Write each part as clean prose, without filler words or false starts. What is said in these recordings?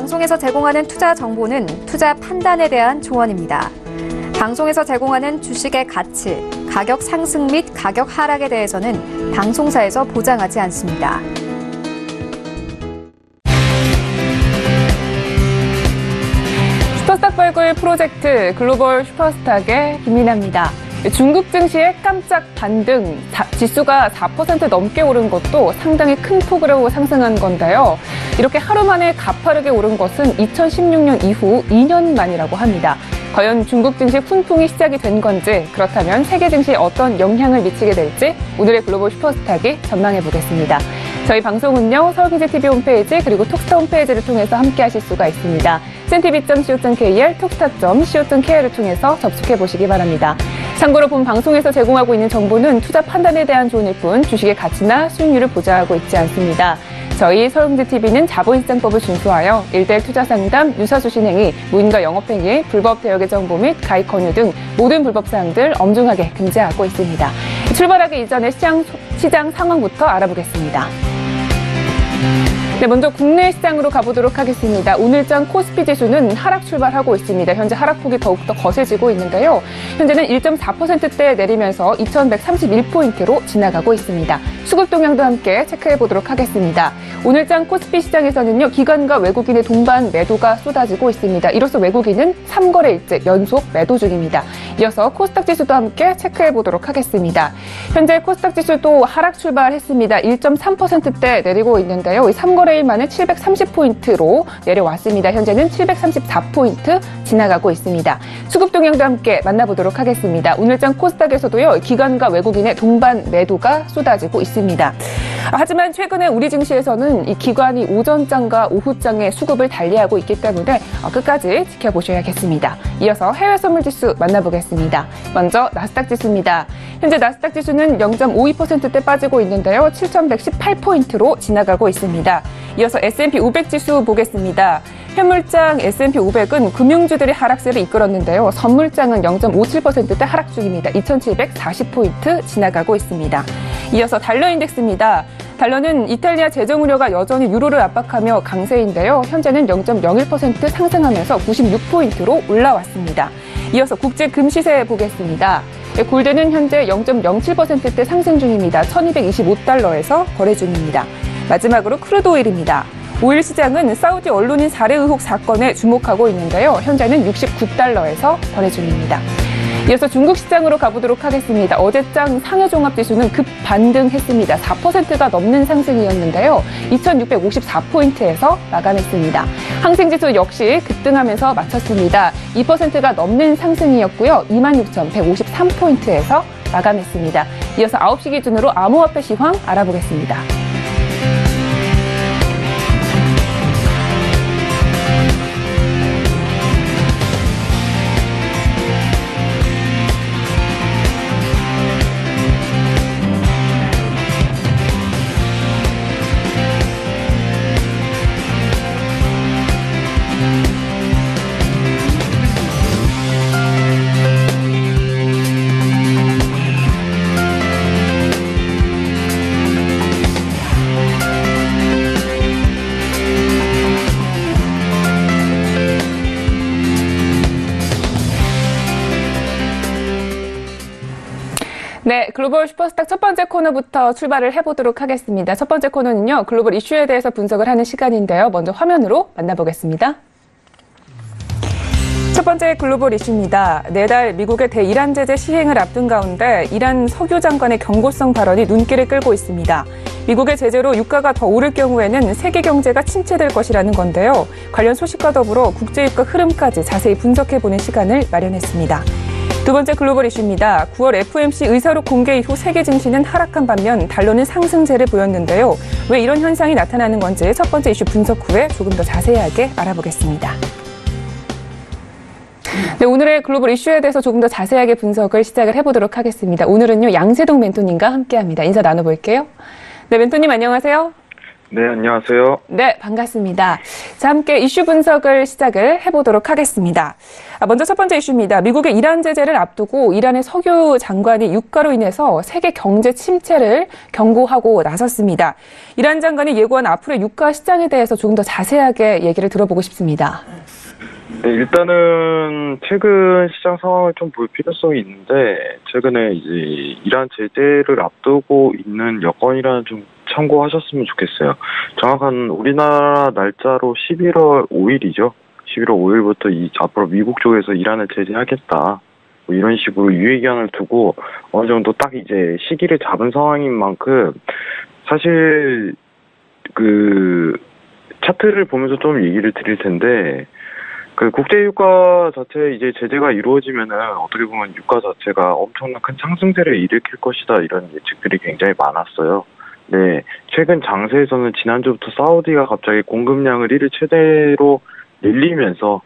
방송에서 제공하는 투자 정보는 투자 판단에 대한 조언입니다. 방송에서 제공하는 주식의 가치, 가격 상승 및 가격 하락에 대해서는 방송사에서 보장하지 않습니다. 슈퍼스탁 발굴 프로젝트 글로벌 슈퍼스탁의 김민아입니다. 중국 증시의 깜짝 반등, 지수가 4% 넘게 오른 것도 상당히 큰 폭으로 상승한 건데요. 이렇게 하루 만에 가파르게 오른 것은 2016년 이후 2년 만이라고 합니다. 과연 중국 증시 훈풍이 시작이 된 건지, 그렇다면 세계 증시에 어떤 영향을 미치게 될지 오늘의 글로벌 슈퍼스탁이 전망해 보겠습니다. 저희 방송은요, 서울경제TV 홈페이지 그리고 톡스타 홈페이지를 통해서 함께 하실 수가 있습니다. cntv.co.kr, 톡스타.co.kr을 통해서 접속해 보시기 바랍니다. 참고로 본 방송에서 제공하고 있는 정보는 투자 판단에 대한 조언일 뿐 주식의 가치나 수익률을 보장하고 있지 않습니다. 저희 서울경제TV는 자본시장법을 준수하여 1:1 투자 상담, 유사수신 행위, 무인과 영업행위, 불법 대역의 정보 및 가입 권유 등 모든 불법 사항들 엄중하게 금지하고 있습니다. 출발하기 이전에 시장 상황부터 알아보겠습니다. 네, 먼저 국내 시장으로 가보도록 하겠습니다. 오늘장 코스피 지수는 하락 출발하고 있습니다. 현재 하락폭이 더욱더 거세지고 있는데요. 현재는 1.4%대 내리면서 2131포인트로 지나가고 있습니다. 수급 동향도 함께 체크해 보도록 하겠습니다. 오늘장 코스피 시장에서는요, 기관과 외국인의 동반 매도가 쏟아지고 있습니다. 이로써 외국인은 3거래일째 연속 매도 중입니다. 이어서 코스닥 지수도 함께 체크해 보도록 하겠습니다. 현재 코스닥 지수도 하락 출발했습니다. 1.3%대 내리고 있는데요. 이 3거래일 만에 730포인트로 내려왔습니다. 현재는 734포인트 지나가고 있습니다. 수급 동향도 함께 만나보도록 하겠습니다. 오늘장 코스닥에서도요, 기관과 외국인의 동반 매도가 쏟아지고 있습니다. 하지만 최근에 우리 증시에서는 이 기관이 오전장과 오후장의 수급을 달리하고 있기 때문에 끝까지 지켜보셔야겠습니다. 이어서 해외 선물 지수 만나보겠습니다. 먼저 나스닥 지수입니다. 현재 나스닥 지수는 0.52%대 빠지고 있는데요. 7118포인트로 지나가고 있습니다. 이어서 S&P 500 지수 보겠습니다. 현물장 S&P 500은 금융주들이 하락세를 이끌었는데요. 선물장은 0.57%대 하락 중입니다. 2740포인트 지나가고 있습니다. 이어서 달러 인덱스입니다. 달러는 이탈리아 재정 우려가 여전히 유로를 압박하며 강세인데요. 현재는 0.01% 상승하면서 96포인트로 올라왔습니다. 이어서 국제 금시세 보겠습니다. 골드는 현재 0.07%대 상승 중입니다. 1225달러에서 거래 중입니다. 마지막으로 크루드 오일입니다. 오일 시장은 사우디 언론인 살해 의혹 사건에 주목하고 있는데요. 현재는 69달러에서 거래 중입니다. 이어서 중국 시장으로 가보도록 하겠습니다. 어제장 상해종합지수는 급 반등했습니다. 4%가 넘는 상승이었는데요. 2654포인트에서 마감했습니다. 항생지수 역시 급등하면서 마쳤습니다. 2%가 넘는 상승이었고요. 26,153포인트에서 마감했습니다. 이어서 9시 기준으로 암호화폐 시황 알아보겠습니다. 네, 글로벌 슈퍼스탁 첫 번째 코너부터 출발을 해보도록 하겠습니다. 첫 번째 코너는요, 글로벌 이슈에 대해서 분석을 하는 시간인데요. 먼저 화면으로 만나보겠습니다. 첫 번째 글로벌 이슈입니다. 내달 미국의 대이란 제재 시행을 앞둔 가운데 이란 석유 장관의 경고성 발언이 눈길을 끌고 있습니다. 미국의 제재로 유가가 더 오를 경우에는 세계 경제가 침체될 것이라는 건데요. 관련 소식과 더불어 국제유가 흐름까지 자세히 분석해보는 시간을 마련했습니다. 두 번째 글로벌 이슈입니다. 9월 FOMC 의사록 공개 이후 세계 증시는 하락한 반면 달러는 상승세를 보였는데요. 왜 이런 현상이 나타나는 건지 첫 번째 이슈 분석 후에 조금 더 자세하게 알아보겠습니다. 네, 오늘의 글로벌 이슈에 대해서 조금 더 자세하게 분석을 시작을 해보도록 하겠습니다. 오늘은요, 양세동 멘토님과 함께합니다. 인사 나눠볼게요. 네, 멘토님 안녕하세요. 네, 안녕하세요. 네, 반갑습니다. 자, 함께 이슈 분석을 시작을 해보도록 하겠습니다. 먼저 첫 번째 이슈입니다. 미국의 이란 제재를 앞두고 이란의 석유 장관이 유가로 인해서 세계 경제 침체를 경고하고 나섰습니다. 이란 장관이 예고한 앞으로의 유가 시장에 대해서 조금 더 자세하게 얘기를 들어보고 싶습니다. 네, 일단은 최근 시장 상황을 좀 볼 필요성이 있는데, 최근에 이제 이란 제재를 앞두고 있는 여건이라는 좀 참고하셨으면 좋겠어요. 정확한 우리나라 날짜로 11월 5일이죠. 11월 5일부터 앞으로 미국 쪽에서 이란을 제재하겠다, 뭐 이런 식으로 유예기한을 두고 어느 정도 딱 이제 시기를 잡은 상황인 만큼, 사실 그 차트를 보면서 좀 얘기를 드릴 텐데, 그 국제유가 자체 이제 제재가 이루어지면은 어떻게 보면 유가 자체가 엄청난 큰 상승세를 일으킬 것이다, 이런 예측들이 굉장히 많았어요. 네, 최근 장세에서는 지난주부터 사우디가 갑자기 공급량을 1일 최대로 늘리면서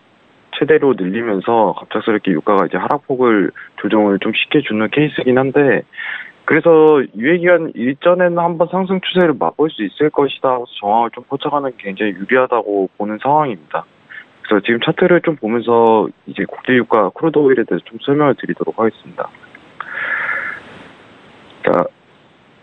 갑작스럽게 유가가 이제 하락폭을 조정을 좀 쉽게 주는 케이스긴 한데, 그래서 유예기간 일전에는 한번 상승 추세를 맛볼 수 있을 것이다 하고서 정황을 좀 포착하는 게 굉장히 유리하다고 보는 상황입니다. 그래서 지금 차트를 좀 보면서 이제 국제유가 크루드 오일에 대해서 좀 설명을 드리도록 하겠습니다. 그러니까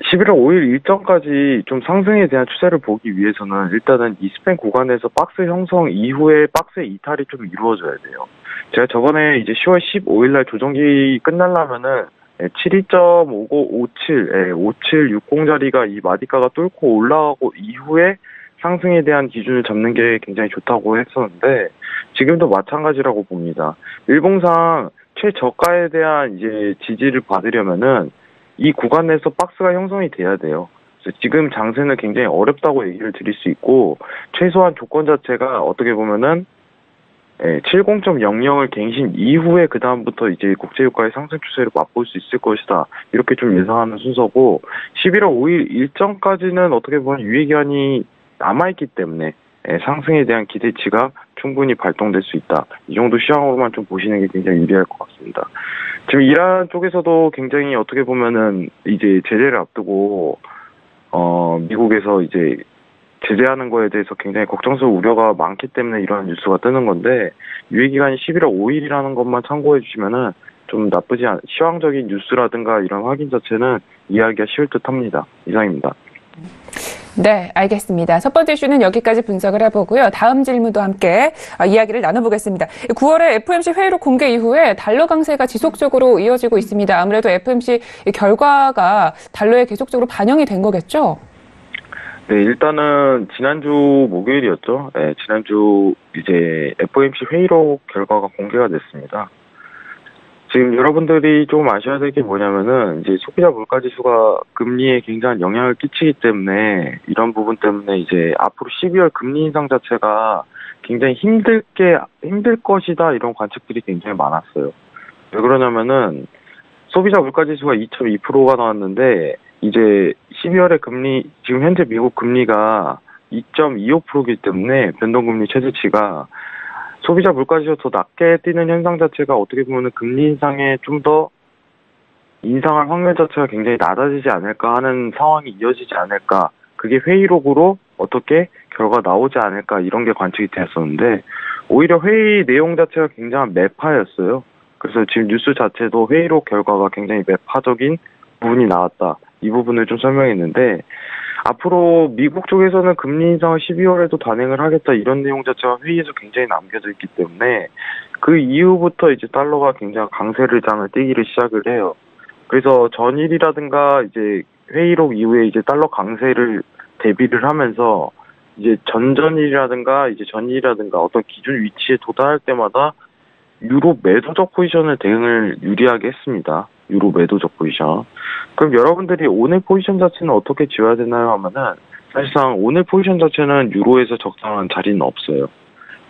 11월 5일 일정까지 좀 상승에 대한 추세를 보기 위해서는 일단은 이 스팬 구간에서 박스 형성 이후에 박스의 이탈이 좀 이루어져야 돼요. 제가 저번에 이제 10월 15일 날 조정기 끝나려면은 72.5957, 5760 자리가 이 마디가가 뚫고 올라가고 이후에 상승에 대한 기준을 잡는 게 굉장히 좋다고 했었는데, 지금도 마찬가지라고 봅니다. 일봉상 최저가에 대한 이제 지지를 받으려면은 이 구간에서 박스가 형성이 돼야 돼요. 그래서 지금 장세는 굉장히 어렵다고 얘기를 드릴 수 있고, 최소한 조건 자체가 어떻게 보면은 70.00을 갱신 이후에 그 다음부터 이제 국제유가의 상승 추세를 맛볼 수 있을 것이다, 이렇게 좀 예상하는 순서고, 11월 5일 일정까지는 어떻게 보면 유예기한이 남아있기 때문에 상승에 대한 기대치가 충분히 발동될 수 있다, 이 정도 시황으로만 좀 보시는 게 굉장히 유리할 것 같습니다. 지금 이란 쪽에서도 굉장히 어떻게 보면은 이제 제재를 앞두고 미국에서 이제 제재하는 거에 대해서 굉장히 걱정스러운 우려가 많기 때문에 이런 뉴스가 뜨는 건데, 유예기간이 11월 5일이라는 것만 참고해 주시면은 좀 나쁘지 않은 시황적인 뉴스라든가 이런 확인 자체는 이해하기가 쉬울 듯합니다. 이상입니다. 네, 알겠습니다. 첫 번째 이슈는 여기까지 분석을 해보고요. 다음 질문도 함께 이야기를 나눠보겠습니다. 9월에 FOMC 회의록 공개 이후에 달러 강세가 지속적으로 이어지고 있습니다. 아무래도 FOMC 결과가 달러에 계속적으로 반영이 된 거겠죠? 네, 일단은 지난주 목요일이었죠. 네, 지난주 이제 FOMC 회의록 결과가 공개가 됐습니다. 지금 여러분들이 좀 아셔야 될 게 뭐냐면은, 이제 소비자 물가지수가 금리에 굉장한 영향을 끼치기 때문에, 이런 부분 때문에 이제 앞으로 12월 금리 인상 자체가 굉장히 힘들 것이다, 이런 관측들이 굉장히 많았어요. 왜 그러냐면은, 소비자 물가지수가 2.2%가 나왔는데, 이제 12월에 지금 현재 미국 금리가 2.25%이기 때문에 변동금리 최대치가 소비자 물가지수가 더 낮게 뛰는 현상 자체가 어떻게 보면 금리 인상에 좀 더 인상할 확률 자체가 굉장히 낮아지지 않을까 하는 상황이 이어지지 않을까, 그게 회의록으로 어떻게 결과 나오지 않을까, 이런 게 관측이 되었었는데, 오히려 회의 내용 자체가 굉장한 매파였어요. 그래서 지금 뉴스 자체도 회의록 결과가 굉장히 매파적인 부분이 나왔다, 이 부분을 좀 설명했는데, 앞으로 미국 쪽에서는 금리 인상을 12월에도 단행을 하겠다, 이런 내용 자체가 회의에서 굉장히 남겨져 있기 때문에 그 이후부터 이제 달러가 굉장히 강세를 장을 띄기를 시작을 해요. 그래서 전일이라든가 이제 회의록 이후에 이제 달러 강세를 대비를 하면서 이제 전전일이라든가 이제 전일이라든가 어떤 기준 위치에 도달할 때마다 유로 매도적 포지션을 대응을 유리하게 했습니다. 유로 매도적 포지션. 그럼 여러분들이 오늘 포지션 자체는 어떻게 지어야 되나요 하면은, 사실상 오늘 포지션 자체는 유로에서 적당한 자리는 없어요.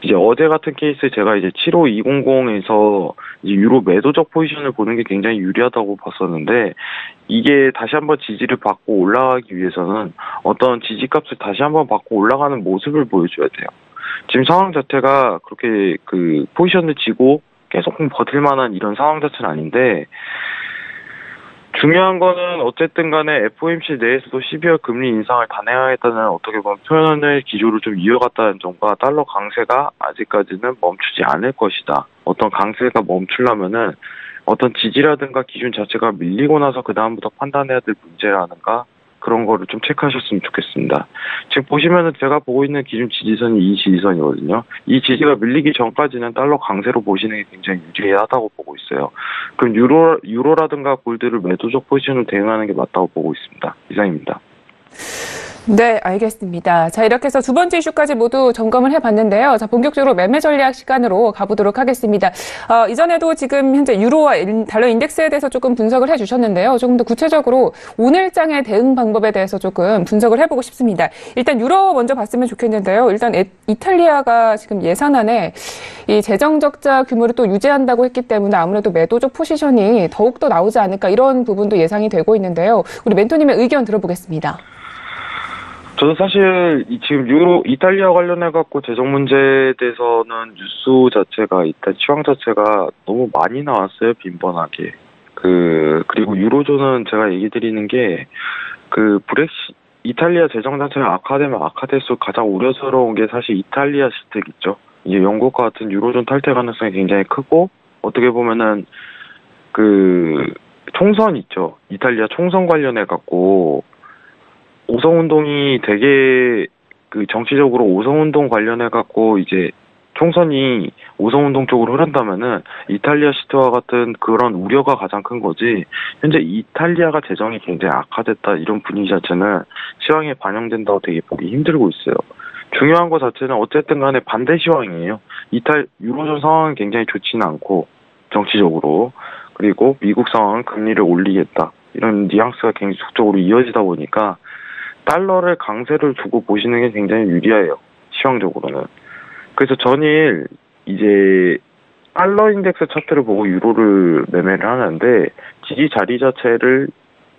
이제 어제 같은 케이스 제가 이제 75200에서 이제 유로 매도적 포지션을 보는 게 굉장히 유리하다고 봤었는데, 이게 다시 한번 지지를 받고 올라가기 위해서는 어떤 지지값을 다시 한번 받고 올라가는 모습을 보여줘야 돼요. 지금 상황 자체가 그렇게 그 포지션을 지고 계속 버틸 만한 이런 상황 자체는 아닌데, 중요한 거는 어쨌든 간에 FOMC 내에서도 12월 금리 인상을 단행하겠다는 어떻게 보면 표현의 기조를 좀 이어갔다는 점과 달러 강세가 아직까지는 멈추지 않을 것이다. 어떤 강세가 멈추려면은 어떤 지지라든가 기준 자체가 밀리고 나서 그 다음부터 판단해야 될 문제라든가 그런 거를 좀 체크하셨으면 좋겠습니다. 지금 보시면은 제가 보고 있는 기준 지지선이 이 지지선이거든요. 이 지지가 밀리기 전까지는 달러 강세로 보시는 게 굉장히 유리하다고 보고 있어요. 그럼 유로라든가 골드를 매도적 포지션으로 대응하는 게 맞다고 보고 있습니다. 이상입니다. 네, 알겠습니다. 자, 이렇게 해서 두 번째 이슈까지 모두 점검을 해봤는데요. 자, 본격적으로 매매 전략 시간으로 가보도록 하겠습니다. 이전에도 지금 현재 유로와 달러 인덱스에 대해서 조금 분석을 해주셨는데요. 조금 더 구체적으로 오늘장의 대응 방법에 대해서 조금 분석을 해보고 싶습니다. 일단 유로 먼저 봤으면 좋겠는데요. 일단 이탈리아가 지금 예산안에 이 재정 적자 규모를 또 유지한다고 했기 때문에 아무래도 매도적 포지션이 더욱더 나오지 않을까 이런 부분도 예상이 되고 있는데요. 우리 멘토님의 의견 들어보겠습니다. 저도 사실 지금 이탈리아 관련해갖고 재정 문제에 대해서는 뉴스 자체가 일단 시황 자체가 너무 많이 나왔어요. 빈번하게. 그리고 유로존은 제가 얘기 드리는 게 이탈리아 재정 자체가 악화되면 악화될수록 가장 우려스러운 게 사실 이탈리아 실택 있죠. 이제 영국과 같은 유로존 탈퇴 가능성이 굉장히 크고 어떻게 보면은 총선 있죠. 이탈리아 총선 관련해갖고 오성운동이 되게 정치적으로 오성운동 관련해갖고 이제 총선이 오성운동 쪽으로 흐른다면은 이탈리아 시트와 같은 그런 우려가 가장 큰 거지 현재 이탈리아가 재정이 굉장히 악화됐다 이런 분위기 자체는 시황에 반영된다고 되게 보기 힘들고 있어요. 중요한 거 자체는 어쨌든 간에 반대 시황이에요. 유로존 상황은 굉장히 좋지는 않고 정치적으로 그리고 미국 상황은 금리를 올리겠다 이런 뉘앙스가 굉장히 속적으로 이어지다 보니까 달러를 강세를 두고 보시는 게 굉장히 유리해요. 시황적으로는. 그래서 전일 이제 달러 인덱스 차트를 보고 유로를 매매를 하는데 지지 자리 자체를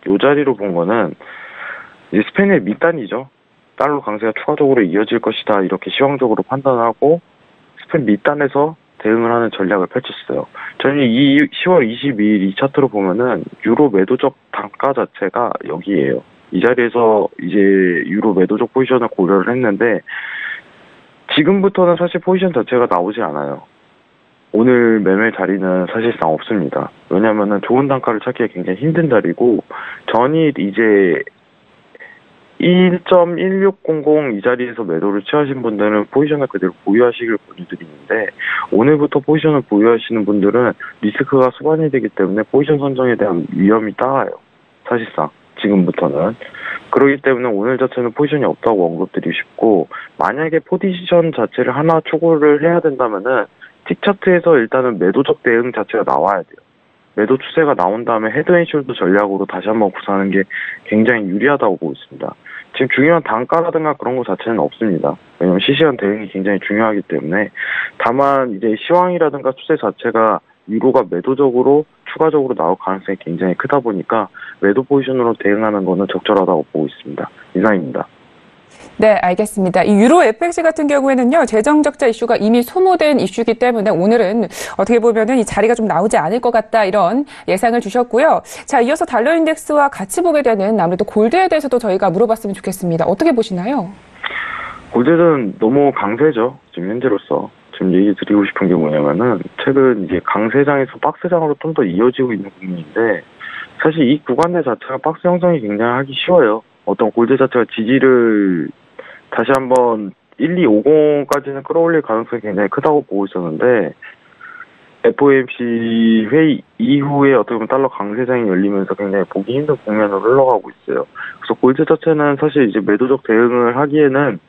요 자리로 본 거는 이제 스페인의 밑단이죠. 달러 강세가 추가적으로 이어질 것이다 이렇게 시황적으로 판단하고 스페인 밑단에서 대응을 하는 전략을 펼쳤어요. 전일 10월 22일 이 차트로 보면은 유로 매도적 단가 자체가 여기에요. 이 자리에서 이제 유로 매도적 포지션을 고려를 했는데 지금부터는 사실 포지션 자체가 나오지 않아요. 오늘 매매 자리는 사실상 없습니다. 왜냐하면은 좋은 단가를 찾기가 굉장히 힘든 자리고 전일 이제 1.1600 이 자리에서 매도를 취하신 분들은 포지션을 그대로 보유하시길 권유드리는데 오늘부터 포지션을 보유하시는 분들은 리스크가 수반이 되기 때문에 포지션 선정에 대한 위험이 따라요. 사실상. 지금부터는. 그렇기 때문에 오늘 자체는 포지션이 없다고 언급드리고 싶고 만약에 포지션 자체를 하나 추구를 해야 된다면은 틱차트에서 일단은 매도적 대응 자체가 나와야 돼요. 매도 추세가 나온 다음에 헤드앤숄더 전략으로 다시 한번 구사하는 게 굉장히 유리하다고 보고 있습니다. 지금 중요한 단가라든가 그런 거 자체는 없습니다. 왜냐면 실시간 대응이 굉장히 중요하기 때문에 다만 이제 시황이라든가 추세 자체가 유로가 매도적으로 추가적으로 나올 가능성이 굉장히 크다 보니까 매도 포지션으로 대응하는 거는 적절하다고 보고 있습니다. 이상입니다. 네, 알겠습니다. 이 유로 FX 같은 경우에는요, 재정 적자 이슈가 이미 소모된 이슈이기 때문에 오늘은 어떻게 보면은 이 자리가 좀 나오지 않을 것 같다 이런 예상을 주셨고요. 자, 이어서 달러 인덱스와 같이 보게 되는 아무래도 골드에 대해서도 저희가 물어봤으면 좋겠습니다. 어떻게 보시나요? 골드는 너무 강세죠. 지금 현재로서. 지금 얘기 드리고 싶은 게 뭐냐면은 최근 이제 강세장에서 박스장으로 좀 더 이어지고 있는 부분인데 사실 이 구간 내 자체가 박스 형성이 굉장히 하기 쉬워요. 어떤 골드 자체가 지지를 다시 한번 1250까지는 끌어올릴 가능성이 굉장히 크다고 보고 있었는데 FOMC 회의 이후에 어떻게 보면 달러 강세장이 열리면서 굉장히 보기 힘든 국면으로 흘러가고 있어요. 그래서 골드 자체는 사실 이제 매도적 대응을 하기에는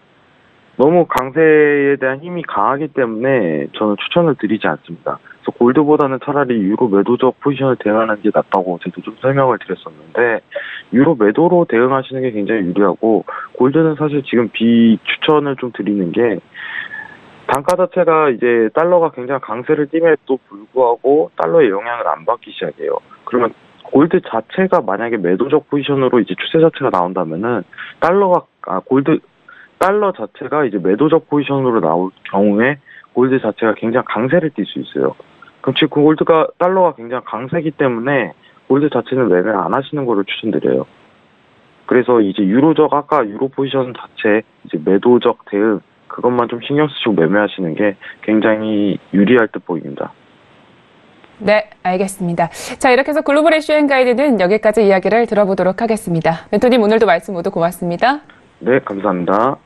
너무 강세에 대한 힘이 강하기 때문에 저는 추천을 드리지 않습니다. 그래서 골드보다는 차라리 유로 매도적 포지션을 대응하는 게 낫다고 저도 좀 설명을 드렸었는데 유로 매도로 대응하시는 게 굉장히 유리하고 골드는 사실 지금 비추천을 좀 드리는 게 단가 자체가 이제 달러가 굉장히 강세를 띠임에도 불구하고 달러의 영향을 안 받기 시작해요. 그러면 골드 자체가 만약에 매도적 포지션으로 이제 추세 자체가 나온다면은 달러 자체가 이제 매도적 포지션으로 나올 경우에 골드 자체가 굉장히 강세를 띌 수 있어요. 그럼 지금 달러가 굉장히 강세기 때문에 골드 자체는 매매 안 하시는 거를 추천드려요. 그래서 이제 아까 유로 포지션 자체 이제 매도적 대응 그것만 좀 신경 쓰시고 매매하시는 게 굉장히 유리할 듯 보입니다. 네, 알겠습니다. 자, 이렇게 해서 글로벌 이슈 앤 가이드는 여기까지 이야기를 들어보도록 하겠습니다. 멘토님 오늘도 말씀 모두 고맙습니다. 네, 감사합니다.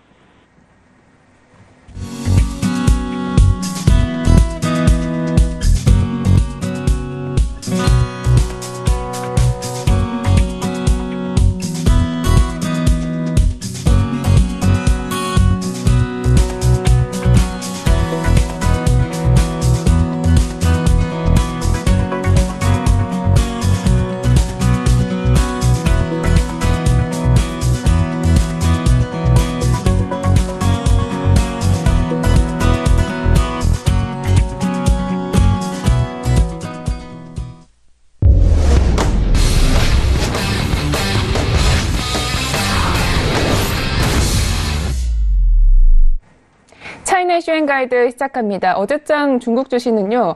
차이나 이슈 앤 가이드 시작합니다. 어제장 중국 주식은요,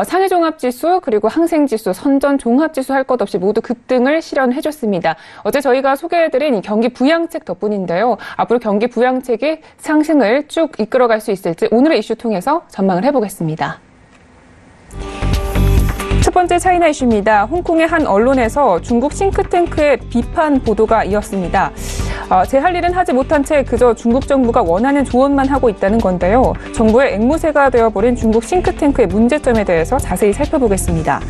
상해종합지수 그리고 항생지수, 선전종합지수 할 것 없이 모두 급등을 실현해줬습니다. 어제 저희가 소개해드린 경기 부양책 덕분인데요. 앞으로 경기 부양책이 상승을 쭉 이끌어갈 수 있을지 오늘의 이슈 통해서 전망을 해보겠습니다. 첫 번째 차이나 이슈입니다. 홍콩의 한 언론에서 중국 싱크탱크의 비판 보도가 이었습니다. 제 할 일은 하지 못한 채 그저 중국 정부가 원하는 조언만 하고 있다는 건데요. 정부의 앵무새가 되어버린 중국 싱크탱크의 문제점에 대해서 자세히 살펴보겠습니다.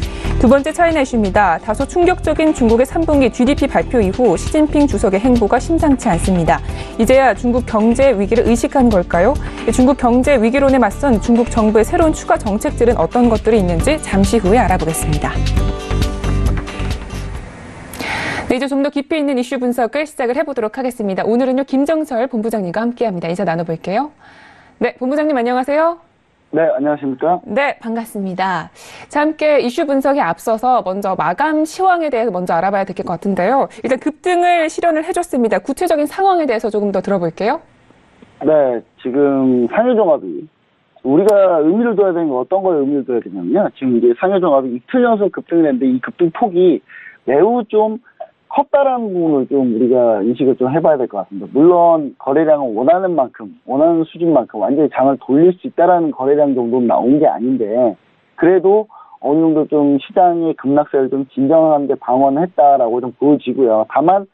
두 번째 차이나 이슈입니다. 다소 충격적인 중국의 3분기 GDP 발표 이후 시진핑 주석의 행보가 심상치 않습니다. 이제야 중국 경제 위기를 의식한 걸까요? 중국 경제 위기론에 맞선 중국 정부의 새로운 추가 정책들은 어떤 것들이 있는지 잠시 후에 알아보겠습니다. 네, 이제 좀 더 깊이 있는 이슈 분석을 시작을 해보도록 하겠습니다. 오늘은요, 김정철 본부장님과 함께합니다. 인사 나눠볼게요. 네, 본부장님 안녕하세요. 네, 안녕하십니까? 네, 반갑습니다. 자, 함께 이슈 분석에 앞서서 먼저 마감 시황에 대해서 먼저 알아봐야 될 것 같은데요. 일단 급등을 실현을 해줬습니다. 구체적인 상황에 대해서 조금 더 들어볼게요. 네, 지금 상해종합이 우리가 의미를 둬야 되는 건 어떤 거에 의미를 둬야 되냐면요. 지금 이제 상해종합이 이틀 연속 급등을 했는데 이 급등 폭이 매우 좀 컸다라는 부분을 좀 우리가 인식을 좀 해봐야 될 것 같습니다. 물론 거래량은 원하는 만큼, 원하는 수준만큼 완전히 장을 돌릴 수 있다라는 거래량 정도는 나온 게 아닌데 그래도 어느 정도 좀 시장의 급락세를 좀 진정하는 데 방어했다라고 좀 보여지고요. 다만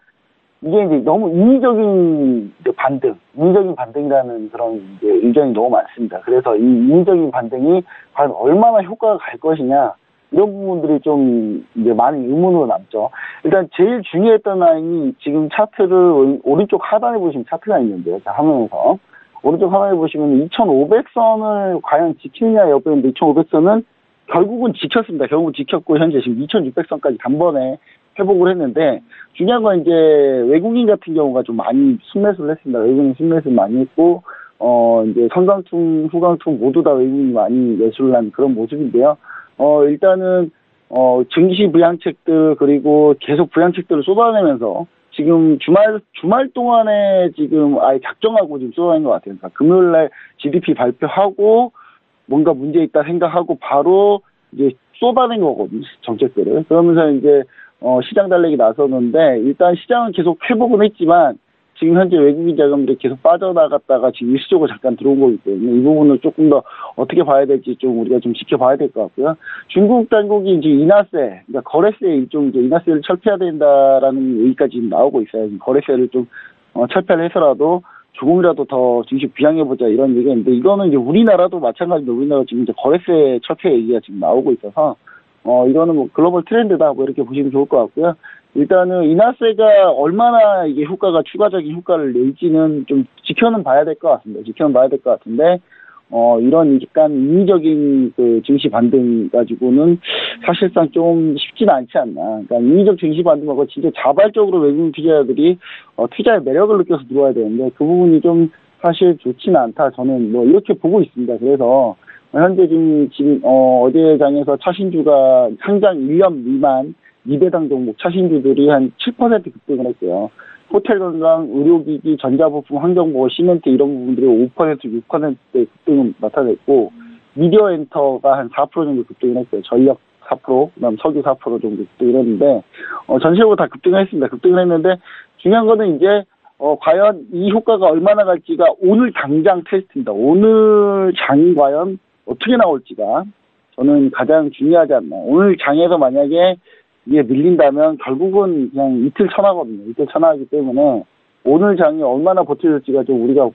이게 이제 너무 인위적인 반등이라는 그런 이제 의견이 너무 많습니다. 그래서 이 인위적인 반등이 과연 얼마나 효과가 갈 것이냐 이런 부분들이 좀 이제 많이 의문으로 남죠. 일단 제일 중요했던 라인이 지금 차트를 오른쪽 하단에 보시면 차트가 있는데요. 자, 화면에서 오른쪽 하단에 보시면 2,500선을 과연 지키느냐 여부인데 2,500선은 결국은 지켰습니다. 결국은 지켰고 현재 지금 2,600선까지 단번에 회복을 했는데 중요한 건 이제 외국인 같은 경우가 좀 많이 순매수를 했습니다. 외국인 순매수를 많이 했고 이제 선강퉁, 후강퉁 모두 다 외국인이 많이 매수를 한 그런 모습인데요. 일단은 증시 부양책들 그리고 계속 부양책들을 쏟아내면서 지금 주말 동안에 지금 아예 작정하고 지금 쏟아낸 것 같아요. 그러니까 금요일 날 GDP 발표하고 뭔가 문제 있다 생각하고 바로 이제 쏟아낸 거거든요. 정책들을. 그러면서 이제 시장 달래기 나서는데 일단 시장은 계속 회복은 했지만 지금 현재 외국인 자금들이 계속 빠져나갔다가 지금 일시적으로 잠깐 들어온 거기 때문에 이 부분을 조금 더 어떻게 봐야 될지 좀 우리가 좀 지켜봐야 될 것 같고요. 중국 당국이 이제 인하세, 그러니까 거래세 일종 이제 인하세를 철폐해야 된다라는 얘기까지 지금 나오고 있어요. 거래세를 좀 철폐를 해서라도 조금이라도 더 증시 부양해보자 이런 얘기가 있는데 이거는 이제 우리나라도 마찬가지로 우리나라 지금 이제 거래세 철폐 얘기가 지금 나오고 있어서 이거는 뭐 글로벌 트렌드다 뭐 이렇게 보시면 좋을 것 같고요. 일단은 인하세가 얼마나 이게 효과가 추가적인 효과를 낼지는 좀 지켜는 봐야 될 것 같습니다. 지켜는 봐야 될 것 같은데 이런 약간 인위적인 그 증시 반등 가지고는 사실상 좀 쉽지는 않지 않나. 그러니까 인위적 증시 반등하고 진짜 자발적으로 외국인 투자자들이 투자의 매력을 느껴서 들어와야 되는데 그 부분이 좀 사실 좋지는 않다. 저는 뭐 이렇게 보고 있습니다. 그래서 현재 지금 어제 장에서 차신주가 상장 1년 미만 2배당 종목 차신주들이 한 7% 급등을 했어요. 호텔 관광, 의료기기, 전자부품, 환경보호, 시멘트 이런 부분들이 5%, 6%의 급등을 나타냈고 미디어 엔터가 한 4% 정도 급등을 했어요. 전력 4%, 그다음 석유 4% 정도 급등을 했는데, 전체적으로 다 급등을 했습니다. 급등을 했는데, 중요한 거는 이제, 과연 이 효과가 얼마나 갈지가 오늘 당장 테스트입니다. 오늘 장이 과연 어떻게 나올지가 저는 가장 중요하지 않나. 오늘 장에서 만약에 이게 밀린다면 결국은 그냥 이틀 천하거든요. 이틀 천하이기 때문에 오늘 장이 얼마나 버텨줄지가 좀 우리가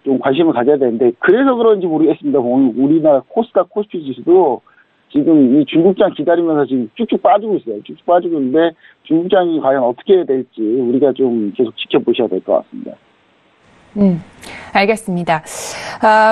좀 관심을 가져야 되는데, 그래서 그런지 모르겠습니다. 오늘 우리나라 코스닥 코스피 지수도 지금 이 중국장 기다리면서 지금 쭉쭉 빠지고 있어요. 쭉쭉 빠지고 있는데 중국장이 과연 어떻게 될지 우리가 좀 계속 지켜보셔야 될 것 같습니다. 알겠습니다.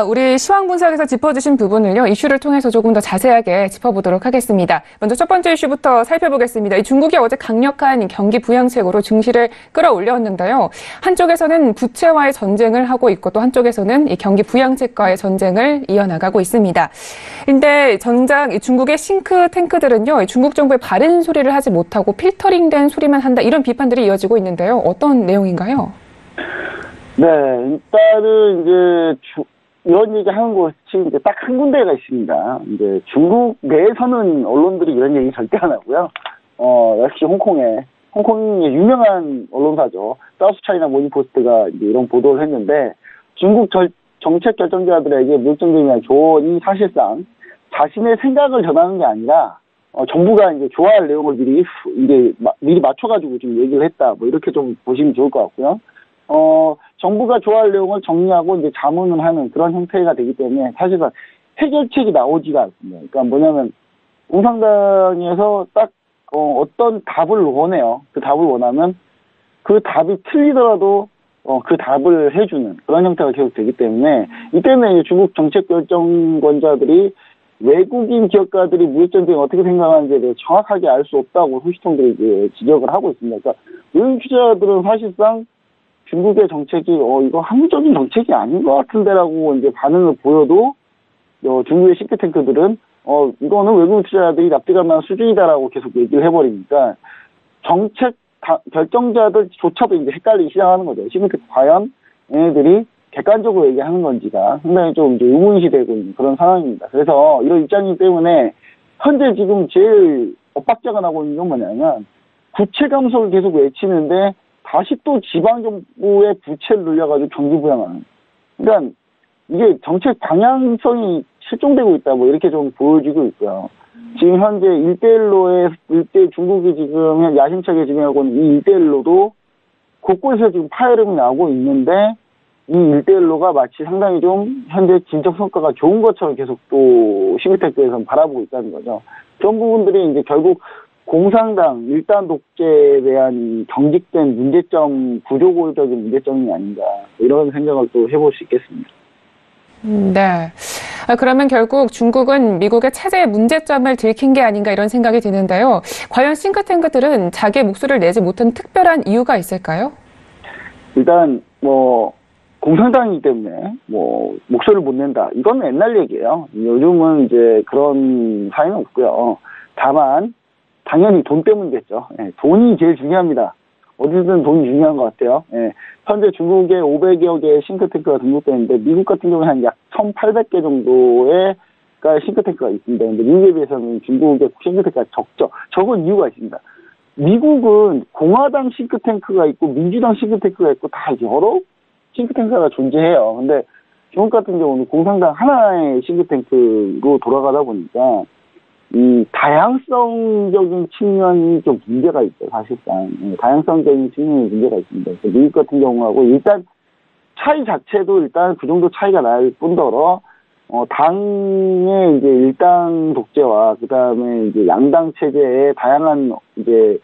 우리 시황 분석에서 짚어주신 부분을요, 이슈를 통해서 조금 더 자세하게 짚어보도록 하겠습니다. 먼저 첫 번째 이슈부터 살펴보겠습니다. 중국이 어제 강력한 경기 부양책으로 증시를 끌어올렸는데요. 한쪽에서는 부채와의 전쟁을 하고 있고 또 한쪽에서는 이 경기 부양책과의 전쟁을 이어나가고 있습니다. 근데 정작 중국의 싱크탱크들은요, 중국 정부의 바른 소리를 하지 못하고 필터링된 소리만 한다, 이런 비판들이 이어지고 있는데요. 어떤 내용인가요? 네, 일단은 이제 이런 얘기 하는 곳이 이제 딱 한 군데가 있습니다. 이제 중국 내에서는 언론들이 이런 얘기 절대 안 하고요. 역시 홍콩의 유명한 언론사죠. 사우스 차이나 모닝포스트가 이제 이런 보도를 했는데, 중국 정책 결정자들에게 물정적인 조언이 사실상 자신의 생각을 전하는 게 아니라 정부가 이제 좋아할 내용을 미리 맞춰가지고 좀 얘기를 했다. 뭐 이렇게 좀 보시면 좋을 것 같고요. 정부가 좋아할 내용을 정리하고 이제 자문을 하는 그런 형태가 되기 때문에 사실상 해결책이 나오지가 않습니다. 그러니까 뭐냐면 공산당에서 딱 어떤 답을 원해요. 그 답을 원하면 그 답이 틀리더라도 그 답을 해주는 그런 형태가 계속 되기 때문에, 이 때문에 이제 중국 정책 결정권자들이 외국인 기업가들이 무역전쟁을 어떻게 생각하는지에 대해 정확하게 알 수 없다고 소시통들이 이제 지적을 하고 있습니다. 그러니까 외국 투자자들은 사실상 중국의 정책이 이거 합리적인 정책이 아닌 것 같은데라고 이제 반응을 보여도 중국의 싱크탱크들은 이거는 외국 투자자들이 납득할 만한 수준이다라고 계속 얘기를 해버리니까 정책 결정자들조차도 이제 헷갈리기 시작하는 거죠. 싱크탱크 과연 얘네들이 객관적으로 얘기하는 건지가 상당히 좀 이제 의문시 되고 있는 그런 상황입니다. 그래서 이런 입장이기 때문에 현재 지금 제일 엇박자가 나고 있는 건 뭐냐면, 부채 감소를 계속 외치는데 다시 또 지방정부의 부채를 늘려가지고 경기 부양하는. 그러니까 이게 정책 방향성이 실종되고 있다, 뭐 이렇게 좀 보여지고 있고요. 지금 현재 1대1로의 중국이 지금 야심차게 진행하고 있는 이 1대1로도 곳곳에서 지금 파열음이 나오고 있는데, 이 1대1로가 마치 상당히 좀 현재 진척 성과가 좋은 것처럼 계속 또 싱크탱크에서는 바라보고 있다는 거죠. 그런 부분들이 이제 결국 공산당 일단 독재에 대한 경직된 문제점, 구조적인 문제점이 아닌가, 이런 생각을 또 해볼 수 있겠습니다. 네. 그러면 결국 중국은 미국의 체제의 문제점을 들킨 게 아닌가, 이런 생각이 드는데요. 과연 싱크탱크들은 자기의 목소리를 내지 못한 특별한 이유가 있을까요? 일단 공산당이기 때문에 목소리를 못 낸다, 이건 옛날 얘기예요. 요즘은 이제 그런 사연은 없고요. 다만 당연히 돈 때문이겠죠. 돈이 제일 중요합니다. 어디든 돈이 중요한 것 같아요. 현재 중국에 500여 개의 싱크탱크가 등록되어 있는데, 미국 같은 경우에 한 약 1,800개 정도의 싱크탱크가 있습니다. 근데 미국에 비해서는 중국의 싱크탱크가 적은 이유가 있습니다. 미국은 공화당 싱크탱크가 있고 민주당 싱크탱크가 있고 다 여러 싱크탱크가 존재해요. 근데 중국 같은 경우는 공산당 하나의 싱크탱크로 돌아가다 보니까 이 다양성적인 측면이 좀 문제가 있죠, 사실상. 다양성적인 측면이 문제가 있습니다. 그래서 미국 같은 경우하고 일단 차이 자체도 일단 그 정도 차이가 날 뿐더러, 당의 이제 일당 독재와 그 다음에 이제 양당 체제의 다양한 이제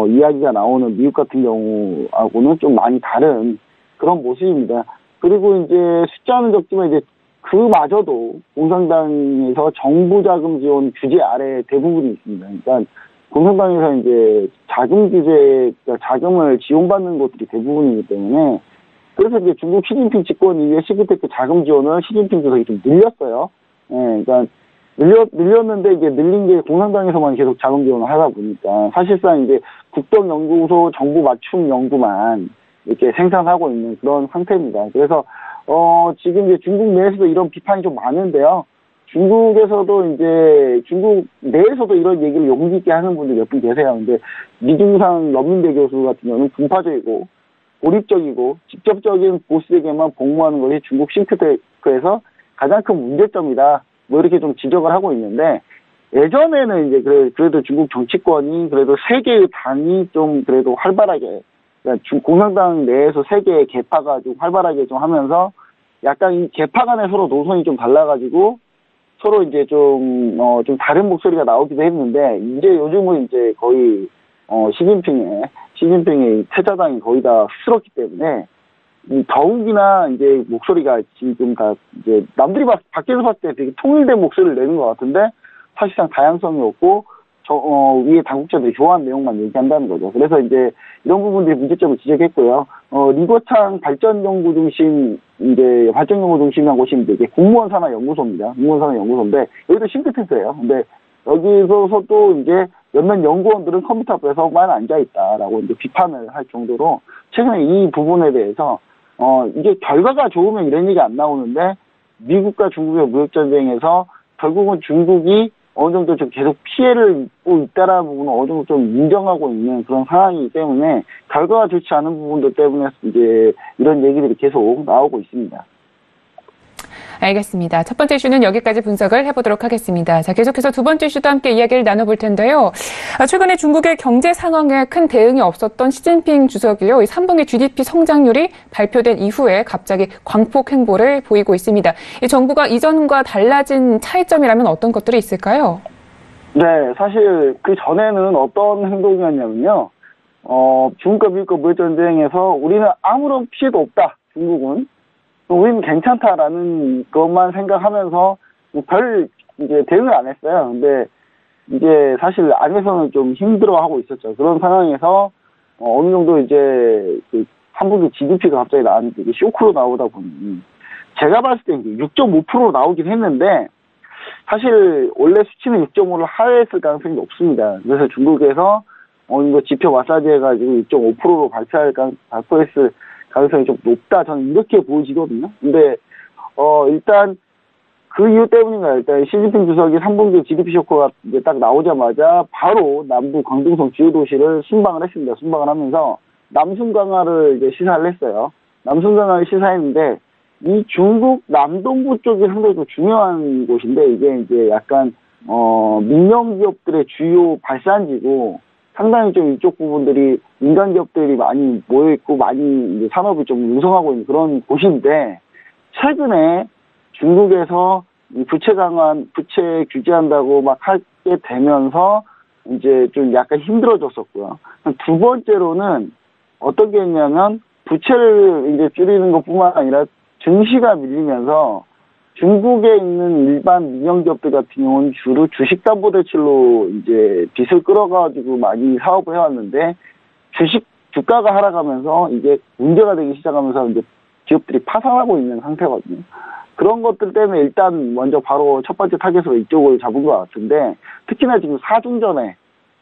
이야기가 나오는 미국 같은 경우하고는 좀 많이 다른 그런 모습입니다. 그리고 이제 숫자는 적지만 이제 그마저도 공산당에서 정부 자금 지원 규제 아래 대부분이 있습니다. 그러니까 공산당에서 이제 자금 규제, 자금을 지원받는 곳들이 대부분이기 때문에, 그래서 이제 중국 시진핑 집권 이후에 싱크탱크 자금 지원을 시진핑 주석이 좀 늘렸어요. 그러니까 늘렸는데 이제 늘린 게 공산당에서만 계속 자금 지원을 하다 보니까 사실상 이제 국정연구소 정부 맞춤 연구만 이렇게 생산하고 있는 그런 상태입니다. 그래서 지금 이제 중국 내에서도 이런 비판이 좀 많은데요. 중국에서도 이제 중국 내에서도 이런 얘기를 용기 있게 하는 분들이 몇 분 계세요. 근데 미중상 런민대 교수 같은 경우는 분파적이고 고립적이고 직접적인 보스에게만 복무하는 것이 중국 싱크탱크에서 가장 큰 문제점이다. 뭐 이렇게 좀 지적을 하고 있는데, 예전에는 이제 그래도 중국 정치권이 그래도 세 개의 당이 좀 그래도 활발하게, 그러니까 공산당 내에서 세 개의 계파가 좀 활발하게 좀 하면서 약간 이 계파 간에 서로 노선이 좀 달라가지고 서로 이제 좀 다른 목소리가 나오기도 했는데, 이제 요즘은 이제 거의 시진핑의 태자당이 거의 다 휩쓸었기 때문에 더욱이나 이제 목소리가 지금 다 이제 남들이 밖에서 봤을 때 되게 통일된 목소리를 내는 것 같은데 사실상 다양성이 없고 위에 당국자들이 좋아하는 내용만 얘기한다는 거죠. 그래서 이제 이런 부분들이 문제점을 지적했고요. 리거창 발전연구 중심이란 곳이 이제 공무원 산하연구소입니다. 공무원 산하연구소인데 여기도 싱크탱크예요. 근데 여기서도 이제 몇몇 연구원들은 컴퓨터 앞에서만 앉아있다라고 이제 비판을 할 정도로 최근에 이 부분에 대해서 이게 결과가 좋으면 이런 얘기 안 나오는데 미국과 중국의 무역전쟁에서 결국은 중국이 어느 정도 좀 계속 피해를 입고 있다라는 부분은 어느 정도 좀 인정하고 있는 그런 상황이기 때문에 결과가 좋지 않은 부분들 때문에 이제 이런 얘기들이 계속 나오고 있습니다. 알겠습니다. 첫 번째 이슈는 여기까지 분석을 해보도록 하겠습니다. 자, 계속해서 두 번째 이슈도 함께 이야기를 나눠볼 텐데요. 최근에 중국의 경제 상황에 큰 대응이 없었던 시진핑 주석이요. 이 3분기 GDP 성장률이 발표된 이후에 갑자기 광폭 행보를 보이고 있습니다. 이 정부가 이전과 달라진 차이점이라면 어떤 것들이 있을까요? 네, 사실 그 전에는 어떤 행동이었냐면요. 중국과 미국과 무역전쟁에서 우리는 아무런 피해도 없다. 중국은. 우리는 괜찮다라는 것만 생각하면서 별 이제 대응을 안 했어요. 근데 이제 사실 안에서는 좀 힘들어하고 있었죠. 그런 상황에서 어느 정도 이제 그 3분기 GDP가 갑자기 나왔는데 이게 쇼크로 나오다 보니 제가 봤을 때 이제 6.5%로 나오긴 했는데 사실 원래 수치는 6.5를 하회했을 가능성이 높습니다. 그래서 중국에서 어느 정도 지표 마사지 해가지고 6.5%로 발표했을 가능성이 좀 높다. 저는 이렇게 보여지거든요. 근데, 일단, 그 이유 때문인가요? 일단, 시진핑 주석이 3분기 GDP 쇼크가 이제 딱 나오자마자 바로 남부 광둥성 주요 도시를 순방을 했습니다. 순방을 하면서 남순 강화를 이제 시사를 했어요. 남순 강화를 시사했는데, 이 중국 남동부 쪽이 상당히 좀 중요한 곳인데, 이게 이제 약간, 민영기업들의 주요 발산지고, 상당히 좀 이쪽 부분들이 민간 기업들이 많이 모여있고 많이 이제 산업이 좀 웅성하고 있는 그런 곳인데 최근에 중국에서 부채 규제한다고 막 하게 되면서 이제 좀 약간 힘들어졌었고요. 두 번째로는 어떤 게 있냐면 부채를 이제 줄이는 것뿐만 아니라 증시가 밀리면서 중국에 있는 일반 민영기업들 같은 경우는 주로 주식담보대출로 이제 빚을 끌어가지고 많이 사업을 해왔는데 주가가 하락하면서 이제 문제가 되기 시작하면서 이제 기업들이 파산하고 있는 상태거든요. 그런 것들 때문에 일단 먼저 바로 첫 번째 타겟으로 이쪽을 잡은 것 같은데 특히나 지금 4중 전에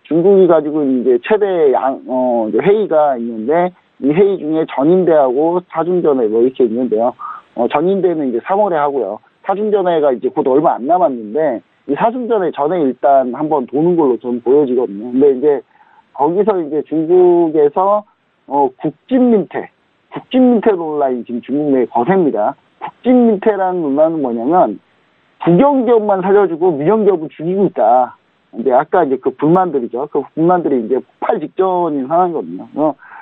중국이 가지고 이제 최대 회의가 있는데 이 회의 중에 전인대하고 4중 전에 뭐 이렇게 있는데요. 전인대는 이제 3월에 하고요. 4중전회가 이제 곧 얼마 안 남았는데, 이 4중전회 전에 일단 한번 도는 걸로 좀 보여지거든요. 근데 이제, 거기서 이제 중국에서, 국진민퇴 논란이 지금 중국 내에 거셉니다. 국진민퇴라는 논란은 뭐냐면, 국영기업만 살려주고 민영기업은 죽이고 있다. 이제 아까 이제 그 불만들이죠. 그 불만들이 이제 폭발 직전인 상황이거든요.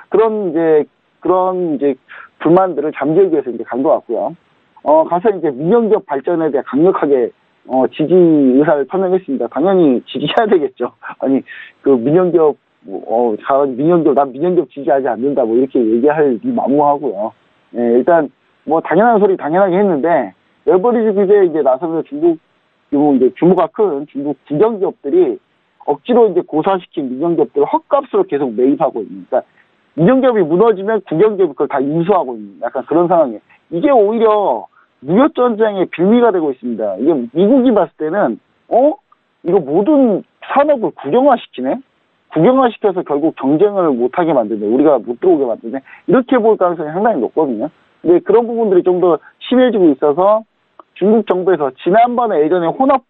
그런 이제 불만들을 잠재우기 위해서 이제 간 것 같고요. 가서 이제 민영기업 발전에 대해 강력하게, 지지 의사를 표명했습니다. 당연히 지지해야 되겠죠. 아니, 그 민영기업, 난 민영기업 지지하지 않는다, 뭐 이렇게 얘기할 리 만무하고요. 예, 일단, 뭐 당연한 소리 당연하게 했는데, 레버리지 규제에 이제 나서면서 규모가 큰 중국 국영기업들이 억지로 이제 고사시킨 민영기업들을 헛값으로 계속 매입하고 있는, 그러니까 민영기업이 무너지면 국영기업이 그걸 다 인수하고 있는 약간 그런 상황이에요. 이게 오히려 무역전쟁의 빌미가 되고 있습니다. 이게 미국이 봤을 때는, 이거 모든 산업을 국영화시키네? 국영화시켜서 결국 경쟁을 못하게 만드네. 우리가 못 들어오게 만드네. 이렇게 볼 가능성이 상당히 높거든요. 근데 그런 부분들이 좀 더 심해지고 있어서 중국 정부에서 지난번에 예전에 혼합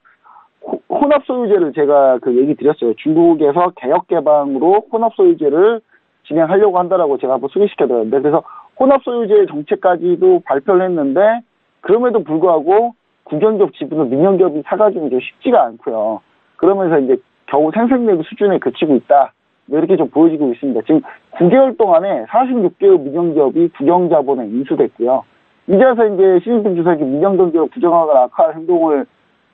소유제를 제가 그 얘기 드렸어요. 중국에서 개혁 개방으로 혼합 소유제를 진행하려고 한다라고 제가 한번 소개시켜드렸는데, 그래서 혼합 소유제 정책까지도 발표를 했는데, 그럼에도 불구하고 국영기업 지분을 민영기업이 사가지고 좀 쉽지가 않고요. 그러면서 이제 겨우 생색내기 수준에 그치고 있다. 이렇게 좀 보여지고 있습니다. 지금 9개월 동안에 46개의 민영기업이 국영자본에 인수됐고요. 이제서 이제 시진핑 주석이 민영경제를 부정하거나 악화할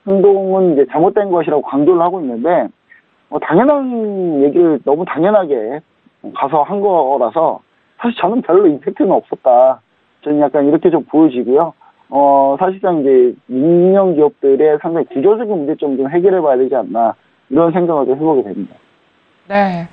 행동은 이제 잘못된 것이라고 강조를 하고 있는데, 당연한 얘기를 너무 당연하게 가서 한 거라서 사실 저는 별로 임팩트는 없었다. 저는 약간 이렇게 좀 보여지고요. 사실상 이제 민영기업들의 상당히 구조적인 문제점 좀 해결해 봐야 되지 않나, 이런 생각을 좀 해보게 됩니다. 네.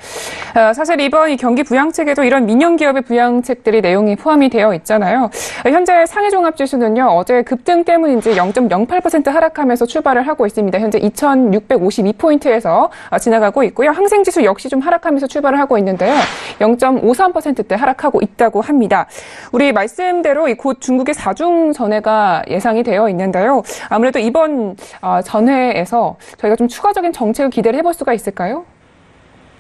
사실 이번 이 경기 부양책에도 이런 민영기업의 부양책들이 내용이 포함이 되어 있잖아요. 현재 상해종합지수는요, 어제 급등 때문인지 0.08% 하락하면서 출발을 하고 있습니다. 현재 2,652포인트에서 지나가고 있고요. 항생지수 역시 좀 하락하면서 출발을 하고 있는데요. 0.53%대 하락하고 있다고 합니다. 우리 말씀대로 곧 중국의 4중 전회가 예상이 되어 있는데요. 아무래도 이번 전회에서 저희가 좀 추가적인 정책을 기대를 해볼 수가 있을까요?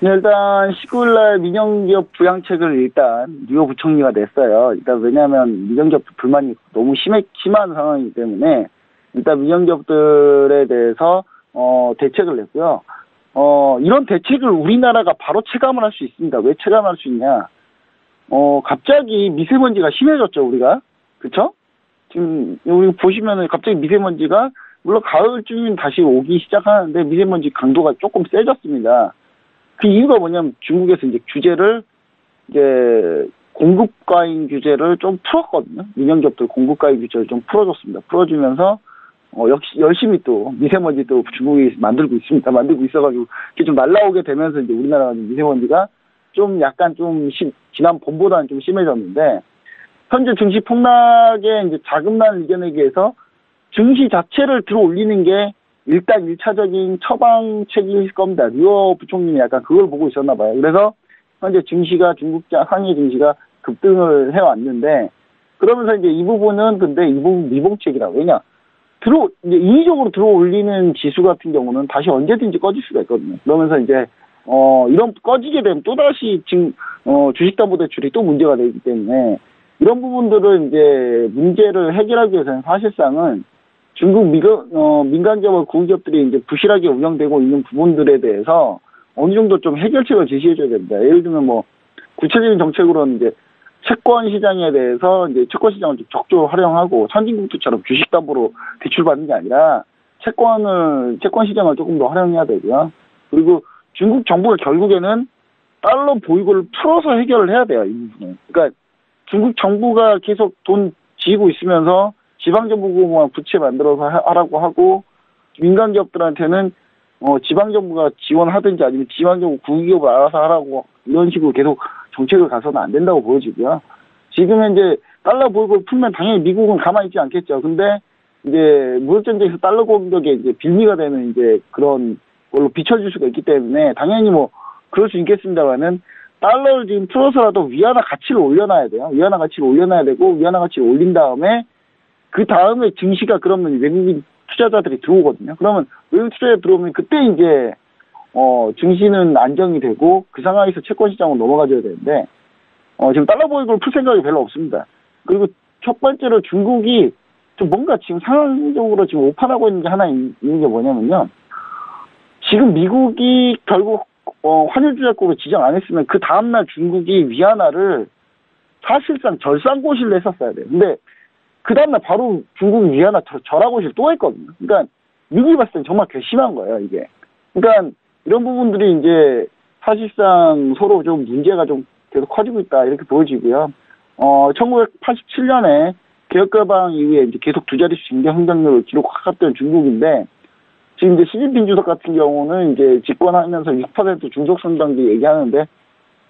일단 19일날 민영기업 부양책을 일단 류호 부총리가 냈어요. 일단 왜냐하면 민영기업 불만이 너무 심한 상황이기 때문에 일단 민영기업들에 대해서 대책을 냈고요. 이런 대책을 우리나라가 바로 체감을 할 수 있습니다. 왜 체감할 수 있냐? 갑자기 미세먼지가 심해졌죠, 우리가. 그쵸? 지금 여기 보시면은 갑자기 미세먼지가 물론 가을쯤이면 다시 오기 시작하는데 미세먼지 강도가 조금 세졌습니다. 그 이유가 뭐냐면 중국에서 이제 규제를 공급과잉 규제를 좀 풀었거든요. 민영기업들 공급과잉 규제를 좀 풀어줬습니다. 풀어주면서 역시 열심히 또 미세먼지 또 중국이 만들고 있습니다. 만들고 있어가지고 이게 좀 날라오게 되면서 이제 우리나라가 미세먼지가 좀 약간 지난 봄보다는 좀 심해졌는데, 현재 증시 폭락에 이제 자금난을 이겨내기 위해서 증시 자체를 들어 올리는 게 일단 1차적인 처방책일 겁니다. 류호 부총리는 약간 그걸 보고 있었나 봐요. 그래서 현재 증시가 상해 증시가 급등을 해왔는데, 그러면서 이제 이 부분은 근데 이 부분 미봉책이라. 왜냐? 이제 인위적으로 들어 올리는 지수 같은 경우는 다시 언제든지 꺼질 수가 있거든요. 그러면서 이제 이런 꺼지게 되면 또다시 지금 주식담보대출이 또 문제가 되기 때문에 이런 부분들을 이제 문제를 해결하기 위해서는 사실상은 중국 민간기업과 국유기업들이 이제 부실하게 운영되고 있는 부분들에 대해서 어느 정도 좀 해결책을 제시해줘야 됩니다. 예를 들면 뭐 구체적인 정책으로는 이제 채권 시장에 대해서 이제 채권 시장을 좀 적극적으로 활용하고 선진국들처럼 주식담보로 대출받는 게 아니라 채권 시장을 조금 더 활용해야 되고요. 그리고 중국 정부가 결국에는 달러 보유고를 풀어서 해결을 해야 돼요, 이 부분은. 그러니까 중국 정부가 계속 돈 지이고 있으면서 지방정부만 부채 만들어서 하라고 하고, 민간기업들한테는 지방정부가 지원하든지 아니면 지방정부 국유기업을 알아서 하라고, 이런 식으로 계속 정책을 가서는 안 된다고 보여지고요. 지금 현재 달러 보유고를 풀면 당연히 미국은 가만히 있지 않겠죠. 근데 이제 무역전쟁에서 달러 공격에 이제 빌미가 되는 이제 그런 걸로 비춰질 수가 있기 때문에 당연히 뭐 그럴 수 있겠습니다만은, 달러를 지금 풀어서라도 위안화 가치를 올려놔야 돼요. 위안화 가치를 올려놔야 되고, 위안화 가치를 올린 다음에 그 다음에 증시가 그러면 외국인 투자자들이 들어오거든요. 그러면 외국 투자자 들어오면 그때 이제 증시는 안정이 되고 그 상황에서 채권 시장으로 넘어가줘야 되는데, 지금 달러 보유고를 풀 생각이 별로 없습니다. 그리고 첫 번째로 중국이 좀 뭔가 지금 상황적으로 지금 오판하고 있는 게 하나 있는 게 뭐냐면요. 지금 미국이 결국 환율 조작국으로 지정 안 했으면 그 다음날 중국이 위안화를 사실상 절상고시를 했었어야 돼요. 근데 그 다음날 바로 중국이 위안화 절하고시를 또 했거든요. 그러니까 미국이 봤을 땐 정말 괘씸한 거예요, 이게. 그러니까 이런 부분들이 이제 사실상 서로 좀 문제가 좀 계속 커지고 있다, 이렇게 보여지고요. 1987년에 개혁개방 이후에 이제 계속 두 자릿수 증대 성장률을 기록했던 중국인데, 지금 이제 시진핑 주석 같은 경우는 이제 집권하면서 6% 중속 성장기 얘기하는데,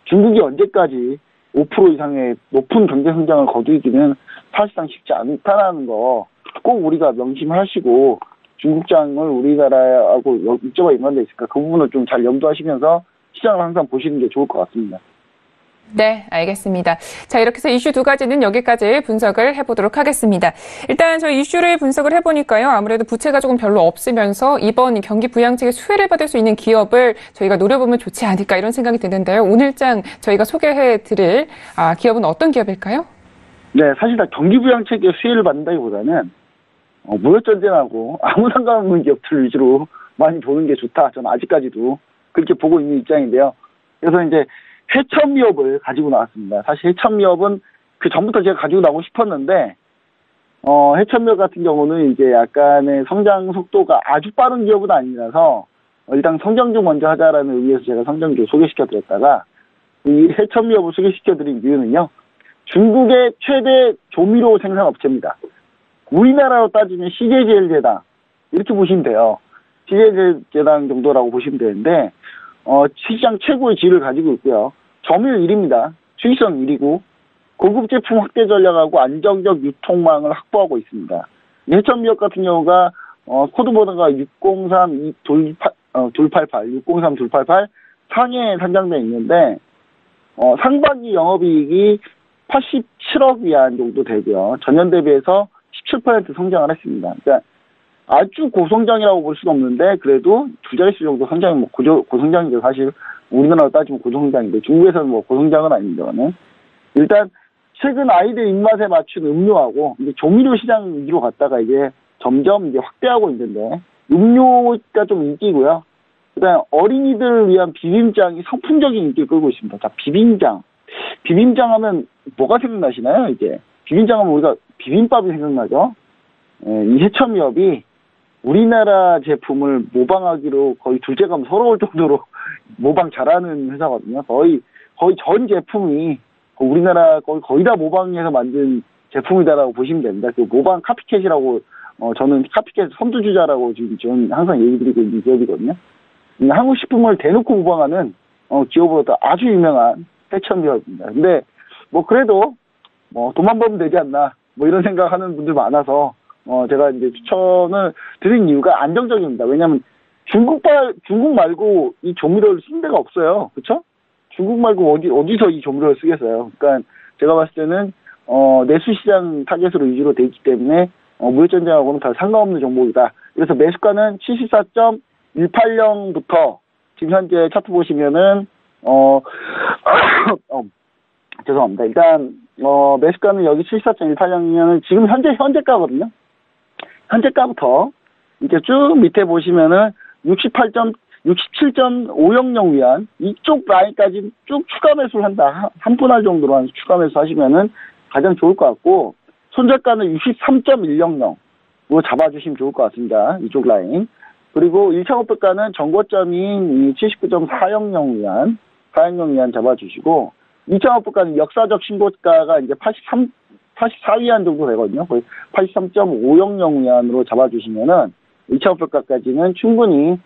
중국이 언제까지 5% 이상의 높은 경제 성장을 거두기는 사실상 쉽지 않다라는 거 꼭 우리가 명심하시고, 중국장을 우리나라하고 육자가 연관돼 있으니까 그 부분을 좀 잘 염두하시면서 시장을 항상 보시는 게 좋을 것 같습니다. 네, 알겠습니다. 자, 이렇게 해서 이슈 두 가지는 여기까지 분석을 해보도록 하겠습니다. 일단 저희 이슈를 분석을 해보니까요. 아무래도 부채가 조금 별로 없으면서 이번 경기 부양책의 수혜를 받을 수 있는 기업을 저희가 노려보면 좋지 않을까 이런 생각이 드는데요. 오늘장 저희가 소개해드릴 기업은 어떤 기업일까요? 네, 사실 다 경기 부양책의 수혜를 받는다기보다는 무역전쟁하고 아무 상관없는 기업들 위주로 많이 보는 게 좋다. 저는 아직까지도 그렇게 보고 있는 입장인데요. 그래서 이제 해천미업을 가지고 나왔습니다. 사실 해천미업은 그 전부터 제가 가지고 나오고 싶었는데, 해천미업 같은 경우는 이제 약간의 성장 속도가 아주 빠른 기업은 아니라서, 일단 성장주 먼저 하자라는 의미에서 제가 성장주 소개시켜드렸다가, 이 해천미업을 소개시켜드린 이유는요, 중국의 최대 조미료 생산업체입니다. 우리나라로 따지면 CJ제일제당, 이렇게 보시면 돼요. CJ제일제당 정도라고 보시면 되는데, 시장 최고의 지위를 가지고 있고요. 점유율 1위입니다. 수익성 1위고 고급 제품 확대 전략하고 안정적 유통망을 확보하고 있습니다. 해천미업 같은 경우가 코드번호가 603-288 상해에 상장되어 있는데 상반기 영업이익이 87억 위안 정도 되고요. 전년 대비해서 17% 성장을 했습니다. 그러니까 아주 고성장이라고 볼 수는 없는데 그래도 두 자릿수 정도 성장이 고성장이죠. 사실 우리나라로 따지면 고성장인데 중국에서는 고성장은 아닙니다만 일단 최근 아이들 입맛에 맞춘 음료하고 이제 조미료 시장 위주로 갔다가 이제 점점 이제 확대하고 있는데 음료가 좀 인기고요. 그다음 어린이들을 위한 비빔장이 선풍적인 인기를 끌고 있습니다. 자, 비빔장 하면 뭐가 생각나시나요? 이제 비빔장 하면 우리가 비빔밥이 생각나죠. 이 해천미업이 우리나라 제품을 모방하기로 거의 둘째감 서러울 정도로 모방 잘하는 회사거든요. 거의 전 제품이 우리나라 거의 다 모방해서 만든 제품이다라고 보시면 됩니다. 그 모방 카피캣이라고 저는 카피캣 선두주자라고 지금 저는 항상 얘기 드리고 있는 기업이거든요. 한국 식품을 대놓고 모방하는 기업으로도 아주 유명한 해천미업입니다. 근데 그래도 돈만 벌면 되지 않나 이런 생각하는 분들 많아서 제가 이제 추천을 드린 이유가 안정적입니다. 왜냐하면 중국 말고 이 조미료를 쓰는 데가 없어요. 그렇죠? 중국 말고 어디서 이 조미료를 쓰겠어요. 그러니까 제가 봤을 때는 내수시장 타겟으로 위주로 돼 있기 때문에 무역전쟁하고는 다 상관없는 종목이다. 그래서 매수가는 74.180부터 지금 현재 차트 보시면은 죄송합니다. 일단 매수가는 여기 74.180이면 지금 현재가거든요. 현재가부터 이렇게 쭉 밑에 보시면은 67.500 위안 이쪽 라인까지 쭉 추가 매수를 한다. 한 분 할 정도로 한 추가 매수 하시면은 가장 좋을 것 같고 손절가는 63.100으로 잡아주시면 좋을 것 같습니다. 이쪽 라인. 그리고 1차 목표가는 전고점인 79.400 위안 잡아주시고 2차 목표가는 역사적 신고가가 이제 84위안 정도 되거든요. 거의 83.500 위안으로 잡아주시면은 2차 목표가까지는 충분히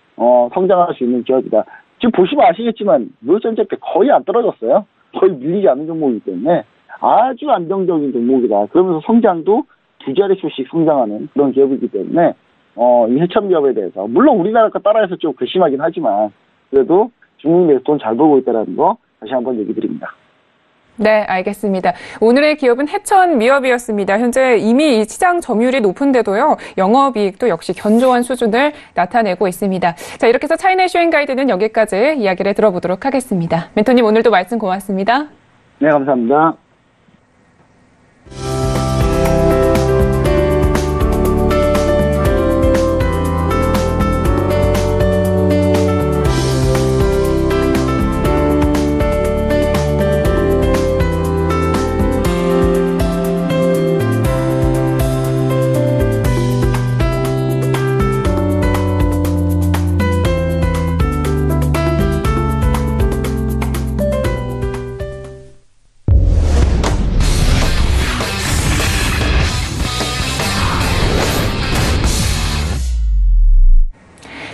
성장할 수 있는 기업이다. 지금 보시면 아시겠지만 무역전쟁 때 거의 안 떨어졌어요. 거의 밀리지 않는 종목이기 때문에 아주 안정적인 종목이다. 그러면서 성장도 두 자릿수씩 성장하는 그런 기업이기 때문에 이 해천미업에 대해서 물론 우리나라 거 따라해서 좀 괘씸하긴 하지만 그래도 중국에서 돈 잘 벌고 있다는 거 다시 한번 얘기 드립니다. 네, 알겠습니다. 오늘의 기업은 해천미업이었습니다. 현재 이미 이 시장 점유율이 높은데도요, 영업이익도 역시 견조한 수준을 나타내고 있습니다. 자, 이렇게 해서 차이나 이슈 앤 가이드는 여기까지 이야기를 들어보도록 하겠습니다. 멘토님 오늘도 말씀 고맙습니다. 네, 감사합니다.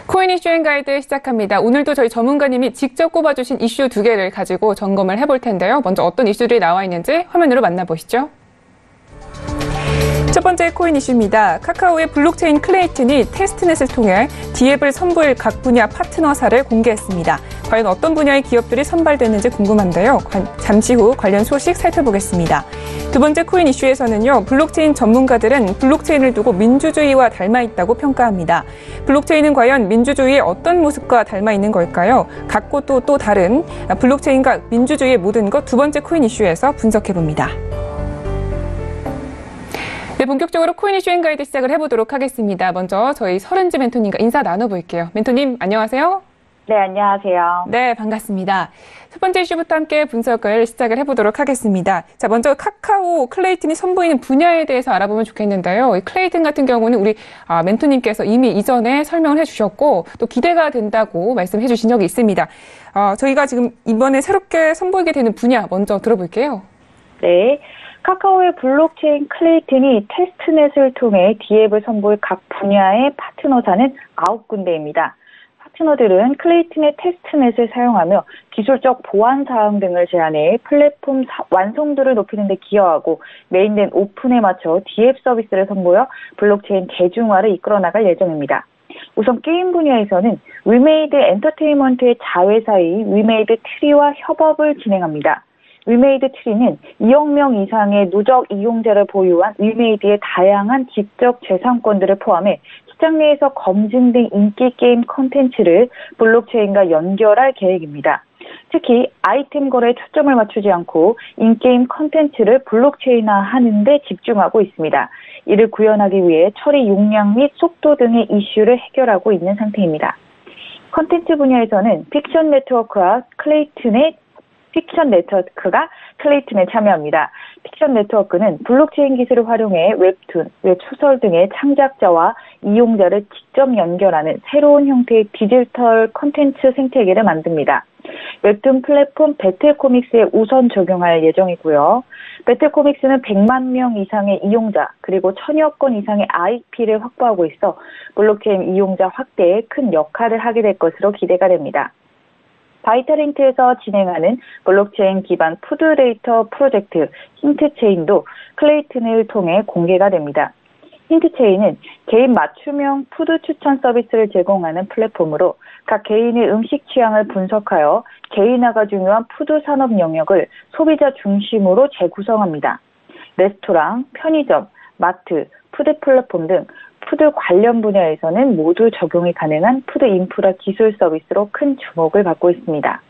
코인 이슈 앤 가이드 시작합니다. 오늘도 저희 전문가님이 직접 꼽아주신 이슈 두 개를 가지고 점검을 해볼 텐데요. 먼저 어떤 이슈들이 나와 있는지 화면으로 만나보시죠. 첫 번째 코인 이슈입니다. 카카오의 블록체인 클레이튼이 테스트넷을 통해 D앱을 선보일 각 분야 파트너사를 공개했습니다. 과연 어떤 분야의 기업들이 선발됐는지 궁금한데요. 잠시 후 관련 소식 살펴보겠습니다. 두 번째 코인 이슈에서는요. 블록체인 전문가들은 블록체인을 두고 민주주의와 닮아 있다고 평가합니다. 블록체인은 과연 민주주의의 어떤 모습과 닮아 있는 걸까요? 같고 또 다른 블록체인과 민주주의의 모든 것 두 번째 코인 이슈에서 분석해봅니다. 네, 본격적으로 코인 이슈 앤 가이드 시작을 해보도록 하겠습니다. 먼저 저희 서른지 멘토님과 인사 나눠볼게요. 멘토님, 안녕하세요. 네, 안녕하세요. 네, 반갑습니다. 첫 번째 이슈부터 함께 분석을 시작을 해보도록 하겠습니다. 자, 먼저 카카오 클레이튼이 선보이는 분야에 대해서 알아보면 좋겠는데요. 이 클레이튼 같은 경우는 우리 멘토님께서 이미 이전에 설명을 해주셨고 또 기대가 된다고 말씀해 주신 적이 있습니다. 저희가 지금 이번에 새롭게 선보이게 되는 분야 먼저 들어볼게요. 네. 카카오의 블록체인 클레이튼이 테스트넷을 통해 D앱을 선보일 각 분야의 파트너사는 9군데입니다. 파트너들은 클레이튼의 테스트넷을 사용하며 기술적 보안 사항 등을 제안해 플랫폼 완성도를 높이는 데 기여하고 메인된 오픈에 맞춰 D앱 서비스를 선보여 블록체인 대중화를 이끌어 나갈 예정입니다. 우선 게임 분야에서는 위메이드 엔터테인먼트의 자회사인 위메이드 트리와 협업을 진행합니다. 위메이드 트리는 2억 명 이상의 누적 이용자를 보유한 위메이드의 다양한 지적 재산권들을 포함해 시장 내에서 검증된 인기 게임 콘텐츠를 블록체인과 연결할 계획입니다. 특히 아이템 거래에 초점을 맞추지 않고 인게임 콘텐츠를 블록체인화하는 데 집중하고 있습니다. 이를 구현하기 위해 처리 용량 및 속도 등의 이슈를 해결하고 있는 상태입니다. 콘텐츠 분야에서는 픽션 네트워크가 클레이튼에 참여합니다. 픽션 네트워크는 블록체인 기술을 활용해 웹툰, 웹소설 등의 창작자와 이용자를 직접 연결하는 새로운 형태의 디지털 콘텐츠 생태계를 만듭니다. 웹툰 플랫폼 배틀코믹스에 우선 적용할 예정이고요. 배틀코믹스는 100만 명 이상의 이용자 그리고 1000여 건 이상의 IP를 확보하고 있어 블록체인 이용자 확대에 큰 역할을 하게 될 것으로 기대가 됩니다. 바이탈인트에서 진행하는 블록체인 기반 푸드 데이터 프로젝트 힌트체인도 클레이튼을 통해 공개가 됩니다. 힌트체인은 개인 맞춤형 푸드 추천 서비스를 제공하는 플랫폼으로 각 개인의 음식 취향을 분석하여 개인화가 중요한 푸드 산업 영역을 소비자 중심으로 재구성합니다. 레스토랑, 편의점, 마트, 푸드 플랫폼 등 푸드 관련 분야에서는 모두 적용이 가능한 푸드 인프라 기술 서비스로 큰 주목을 받고 있습니다.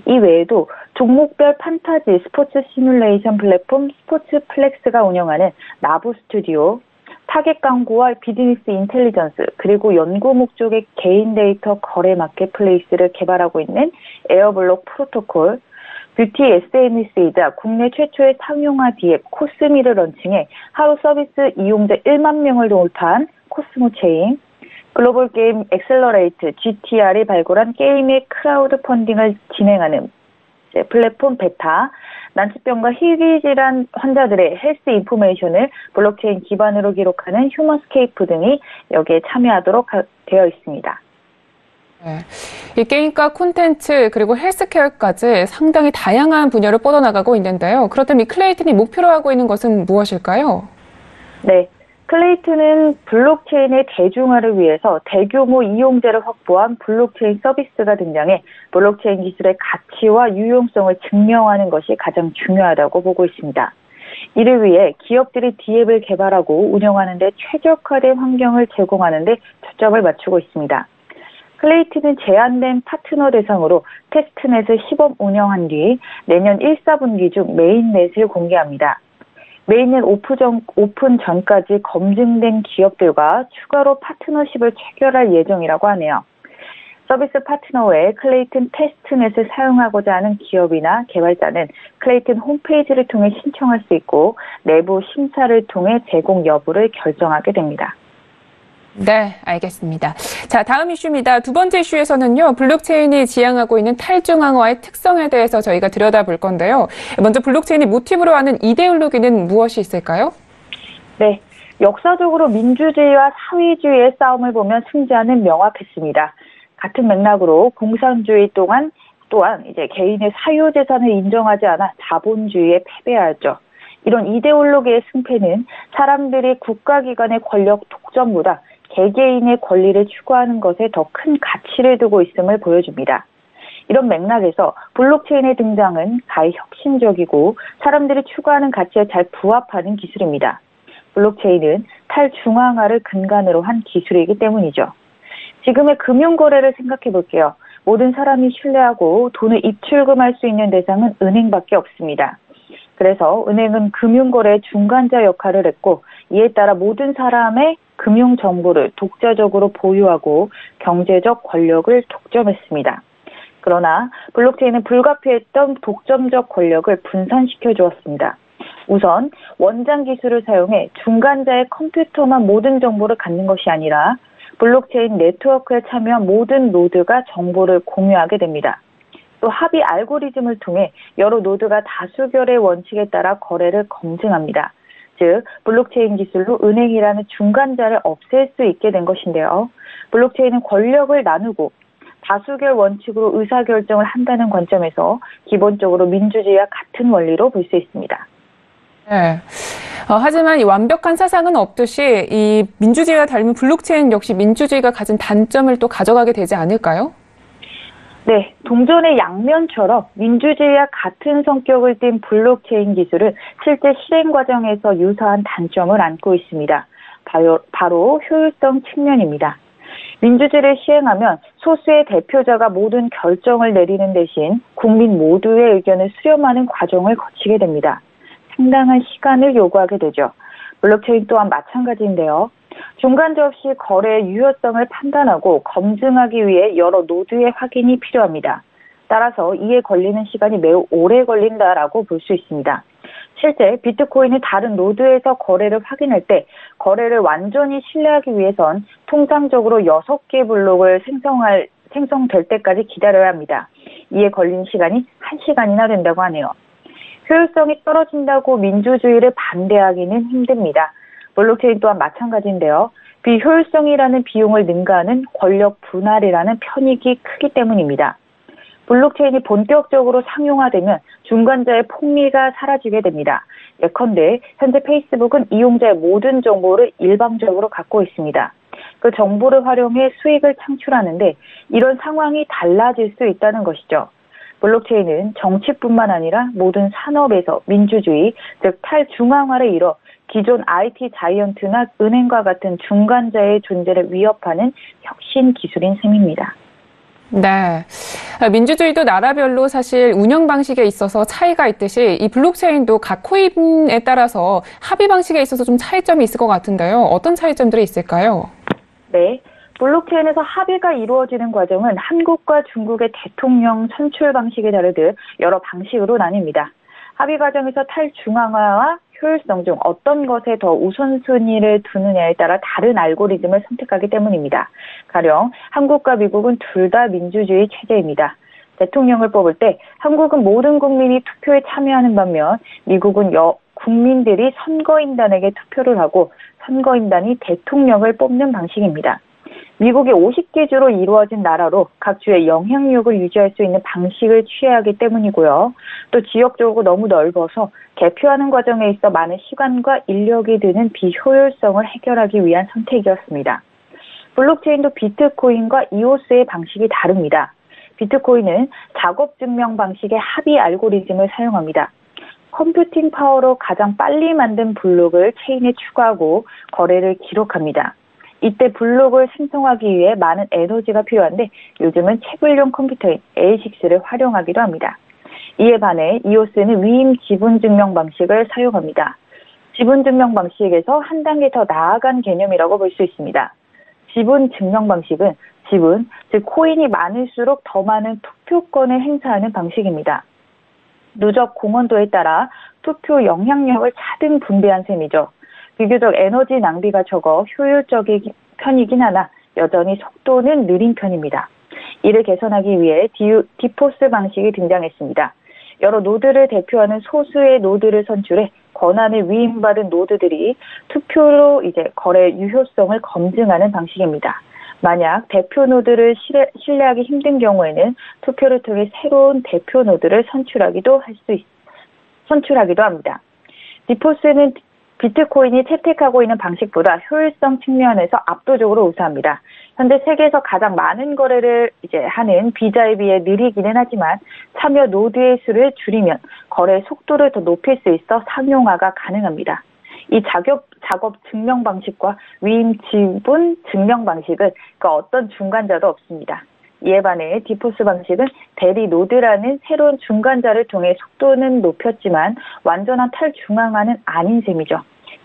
이 외에도 종목별 판타지 스포츠 시뮬레이션 플랫폼 스포츠플렉스가 운영하는 나부 스튜디오, 타겟 광고와 비즈니스 인텔리전스, 그리고 연구 목적의 개인 데이터 거래 마켓플레이스를 개발하고 있는 에어블록 프로토콜, 뷰티 SNS이자 국내 최초의 상용화 D앱 코스미를 런칭해 하루 서비스 이용자 1만 명을 돌파한 코스모 체인, 글로벌 게임 엑셀러레이트 GTR이 발굴한 게임의 크라우드 펀딩을 진행하는 플랫폼 베타, 난치병과 희귀질환 환자들의 헬스 인포메이션을 블록체인 기반으로 기록하는 휴먼스케이프 등이 여기에 참여하도록 되어 있습니다. 네. 이 게임과 콘텐츠 그리고 헬스케어까지 상당히 다양한 분야로 뻗어나가고 있는데요. 그렇다면 이 클레이튼이 목표로 하고 있는 것은 무엇일까요? 네. 클레이튼은 블록체인의 대중화를 위해서 대규모 이용자를 확보한 블록체인 서비스가 등장해 블록체인 기술의 가치와 유용성을 증명하는 것이 가장 중요하다고 보고 있습니다. 이를 위해 기업들이 D앱을 개발하고 운영하는 데 최적화된 환경을 제공하는 데 초점을 맞추고 있습니다. 클레이튼은 제한된 파트너 대상으로 테스트넷을 시범 운영한 뒤 내년 1, 4분기 중 메인넷을 공개합니다. 메인넷 오픈 전까지 검증된 기업들과 추가로 파트너십을 체결할 예정이라고 하네요. 서비스 파트너 외에 클레이튼 테스트넷을 사용하고자 하는 기업이나 개발자는 클레이튼 홈페이지를 통해 신청할 수 있고 내부 심사를 통해 제공 여부를 결정하게 됩니다. 네, 알겠습니다. 자, 다음 이슈입니다. 두 번째 이슈에서는요, 블록체인이 지향하고 있는 탈중앙화의 특성에 대해서 저희가 들여다볼 건데요. 먼저 블록체인이 모티브로 하는 이데올로기는 무엇이 있을까요? 네, 역사적으로 민주주의와 사회주의의 싸움을 보면 승자는 명확했습니다. 같은 맥락으로 공산주의 또한 이제 개인의 사유재산을 인정하지 않아 자본주의에 패배하였죠. 이런 이데올로기의 승패는 사람들이 국가기관의 권력 독점보다 개개인의 권리를 추구하는 것에 더 큰 가치를 두고 있음을 보여줍니다. 이런 맥락에서 블록체인의 등장은 가히 혁신적이고 사람들이 추구하는 가치에 잘 부합하는 기술입니다. 블록체인은 탈중앙화를 근간으로 한 기술이기 때문이죠. 지금의 금융거래를 생각해 볼게요. 모든 사람이 신뢰하고 돈을 입출금할 수 있는 대상은 은행밖에 없습니다. 그래서 은행은 금융거래의 중간자 역할을 했고 이에 따라 모든 사람의 금융정보를 독자적으로 보유하고 경제적 권력을 독점했습니다. 그러나 블록체인은 불가피했던 독점적 권력을 분산시켜 주었습니다. 우선 원장 기술을 사용해 중간자의 컴퓨터만 모든 정보를 갖는 것이 아니라 블록체인 네트워크에 참여한 모든 노드가 정보를 공유하게 됩니다. 또 합의 알고리즘을 통해 여러 노드가 다수결의 원칙에 따라 거래를 검증합니다. 즉 블록체인 기술로 은행이라는 중간자를 없앨 수 있게 된 것인데요. 블록체인은 권력을 나누고 다수결 원칙으로 의사결정을 한다는 관점에서 기본적으로 민주주의와 같은 원리로 볼 수 있습니다. 네. 하지만 이 완벽한 사상은 없듯이 이 민주주의와 닮은 블록체인 역시 민주주의가 가진 단점을 또 가져가게 되지 않을까요? 네, 동전의 양면처럼 민주주의와 같은 성격을 띤 블록체인 기술은 실제 실행 과정에서 유사한 단점을 안고 있습니다. 바로 효율성 측면입니다. 민주주의를 시행하면 소수의 대표자가 모든 결정을 내리는 대신 국민 모두의 의견을 수렴하는 과정을 거치게 됩니다. 상당한 시간을 요구하게 되죠. 블록체인 또한 마찬가지인데요. 중간자 없이 거래의 유효성을 판단하고 검증하기 위해 여러 노드의 확인이 필요합니다. 따라서 이에 걸리는 시간이 매우 오래 걸린다라고 볼 수 있습니다. 실제 비트코인이 다른 노드에서 거래를 확인할 때 거래를 완전히 신뢰하기 위해선 통상적으로 6개 블록을 생성될 때까지 기다려야 합니다. 이에 걸리는 시간이 1시간이나 된다고 하네요. 효율성이 떨어진다고 민주주의를 반대하기는 힘듭니다. 블록체인 또한 마찬가지인데요. 비효율성이라는 비용을 능가하는 권력 분할이라는 편익이 크기 때문입니다. 블록체인이 본격적으로 상용화되면 중간자의 폭리가 사라지게 됩니다. 예컨대 현재 페이스북은 이용자의 모든 정보를 일방적으로 갖고 있습니다. 그 정보를 활용해 수익을 창출하는데 이런 상황이 달라질 수 있다는 것이죠. 블록체인은 정치뿐만 아니라 모든 산업에서 민주주의, 즉 탈중앙화를 이뤄 기존 IT 자이언트나 은행과 같은 중간자의 존재를 위협하는 혁신 기술인 셈입니다. 네. 민주주의도 나라별로 사실 운영 방식에 있어서 차이가 있듯이 이 블록체인도 각 코인에 따라서 합의 방식에 있어서 좀 차이점이 있을 것 같은데요. 어떤 차이점들이 있을까요? 네. 블록체인에서 합의가 이루어지는 과정은 한국과 중국의 대통령 선출 방식이 다르듯 여러 방식으로 나뉩니다. 합의 과정에서 탈중앙화와 효율성 중 어떤 것에 더 우선순위를 두느냐에 따라 다른 알고리즘을 선택하기 때문입니다. 가령 한국과 미국은 둘 다 민주주의 체제입니다. 대통령을 뽑을 때 한국은 모든 국민이 투표에 참여하는 반면 미국은 국민들이 선거인단에게 투표를 하고 선거인단이 대통령을 뽑는 방식입니다. 미국이 50개 주로 이루어진 나라로 각 주의 영향력을 유지할 수 있는 방식을 취해야 하기 때문이고요. 또 지역적으로 너무 넓어서 개표하는 과정에 있어 많은 시간과 인력이 드는 비효율성을 해결하기 위한 선택이었습니다. 블록체인도 비트코인과 이오스의 방식이 다릅니다. 비트코인은 작업 증명 방식의 합의 알고리즘을 사용합니다. 컴퓨팅 파워로 가장 빨리 만든 블록을 체인에 추가하고 거래를 기록합니다. 이때 블록을 생성하기 위해 많은 에너지가 필요한데 요즘은 채굴용 컴퓨터인 A6를 활용하기도 합니다. 이에 반해 이오스는 위임 지분 증명 방식을 사용합니다. 지분 증명 방식에서 한 단계 더 나아간 개념이라고 볼 수 있습니다. 지분 증명 방식은 지분, 즉 코인이 많을수록 더 많은 투표권을 행사하는 방식입니다. 누적 공헌도에 따라 투표 영향력을 차등 분배한 셈이죠. 비교적 에너지 낭비가 적어 효율적인 편이긴 하나 여전히 속도는 느린 편입니다. 이를 개선하기 위해 디포스 방식이 등장했습니다. 여러 노드를 대표하는 소수의 노드를 선출해 권한을 위임받은 노드들이 투표로 거래 유효성을 검증하는 방식입니다. 만약 대표 노드를 신뢰하기 힘든 경우에는 투표를 통해 새로운 대표 노드를 선출하기도 합니다. 디포스는 비트코인이 채택하고 있는 방식보다 효율성 측면에서 압도적으로 우수합니다. 현재 세계에서 가장 많은 거래를 하는 비자에 비해 느리기는 하지만 참여 노드의 수를 줄이면 거래 속도를 더 높일 수 있어 상용화가 가능합니다. 이 작업 증명 방식과 위임 지분 증명 방식은 어떤 중간자도 없습니다. 이에 반해 디포스 방식은 대리 노드라는 새로운 중간자를 통해 속도는 높였지만 완전한 탈중앙화는 아닌 셈이죠.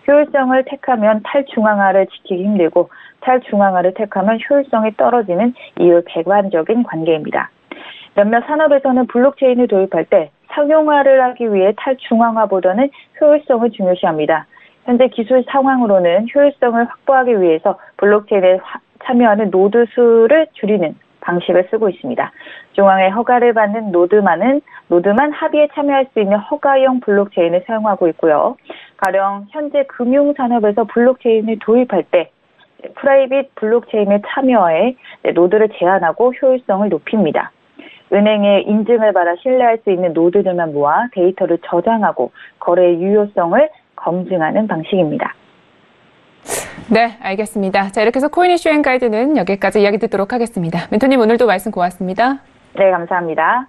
효율성을 택하면 탈중앙화를 지키기 힘들고 탈중앙화를 택하면 효율성이 떨어지는 이율배반적인 관계입니다. 몇몇 산업에서는 블록체인을 도입할 때 상용화를 하기 위해 탈중앙화보다는 효율성을 중요시합니다. 현재 기술 상황으로는 효율성을 확보하기 위해서 블록체인에 참여하는 노드 수를 줄이는 방식을 쓰고 있습니다. 중앙에 허가를 받는 노드만 합의에 참여할 수 있는 허가형 블록체인을 사용하고 있고요. 가령 현재 금융산업에서 블록체인을 도입할 때 프라이빗 블록체인에 참여해 노드를 제한하고 효율성을 높입니다. 은행의 인증을 받아 신뢰할 수 있는 노드들만 모아 데이터를 저장하고 거래의 유효성을 검증하는 방식입니다. 네, 알겠습니다. 자, 이렇게 해서 코인 이슈 앤 가이드는 여기까지 이야기 듣도록 하겠습니다. 멘토님 오늘도 말씀 고맙습니다. 네, 감사합니다.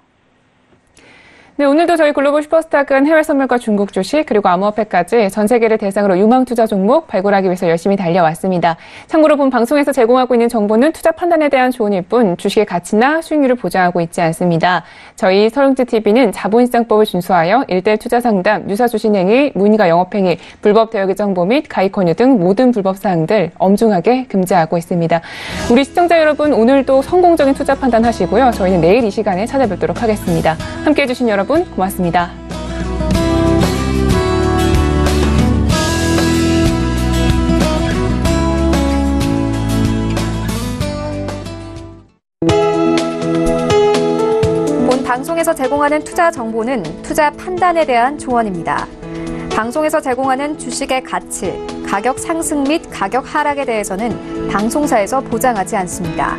네, 오늘도 저희 글로벌 슈퍼스탁은 해외 선물과 중국 주식 그리고 암호화폐까지 전 세계를 대상으로 유망 투자 종목 발굴하기 위해서 열심히 달려왔습니다. 참고로 본 방송에서 제공하고 있는 정보는 투자 판단에 대한 조언일 뿐 주식의 가치나 수익률을 보장하고 있지 않습니다. 저희 서른지TV는 자본시장법을 준수하여 일대일 투자 상담, 유사 주식행위, 문의가 영업행위, 불법 대여계정 정보 및 가입 권유 등 모든 불법 사항들 엄중하게 금지하고 있습니다. 우리 시청자 여러분 오늘도 성공적인 투자 판단하시고요. 저희는 내일 이 시간에 찾아뵙도록 하겠습니다. 함께해 주신 여러분 고맙습니다. 본 방송에서 제공하는 투자 정보는 투자 판단에 대한 조언입니다. 방송에서 제공하는 주식의 가치, 가격 상승 및 가격 하락에 대해서는 방송사에서 보장하지 않습니다.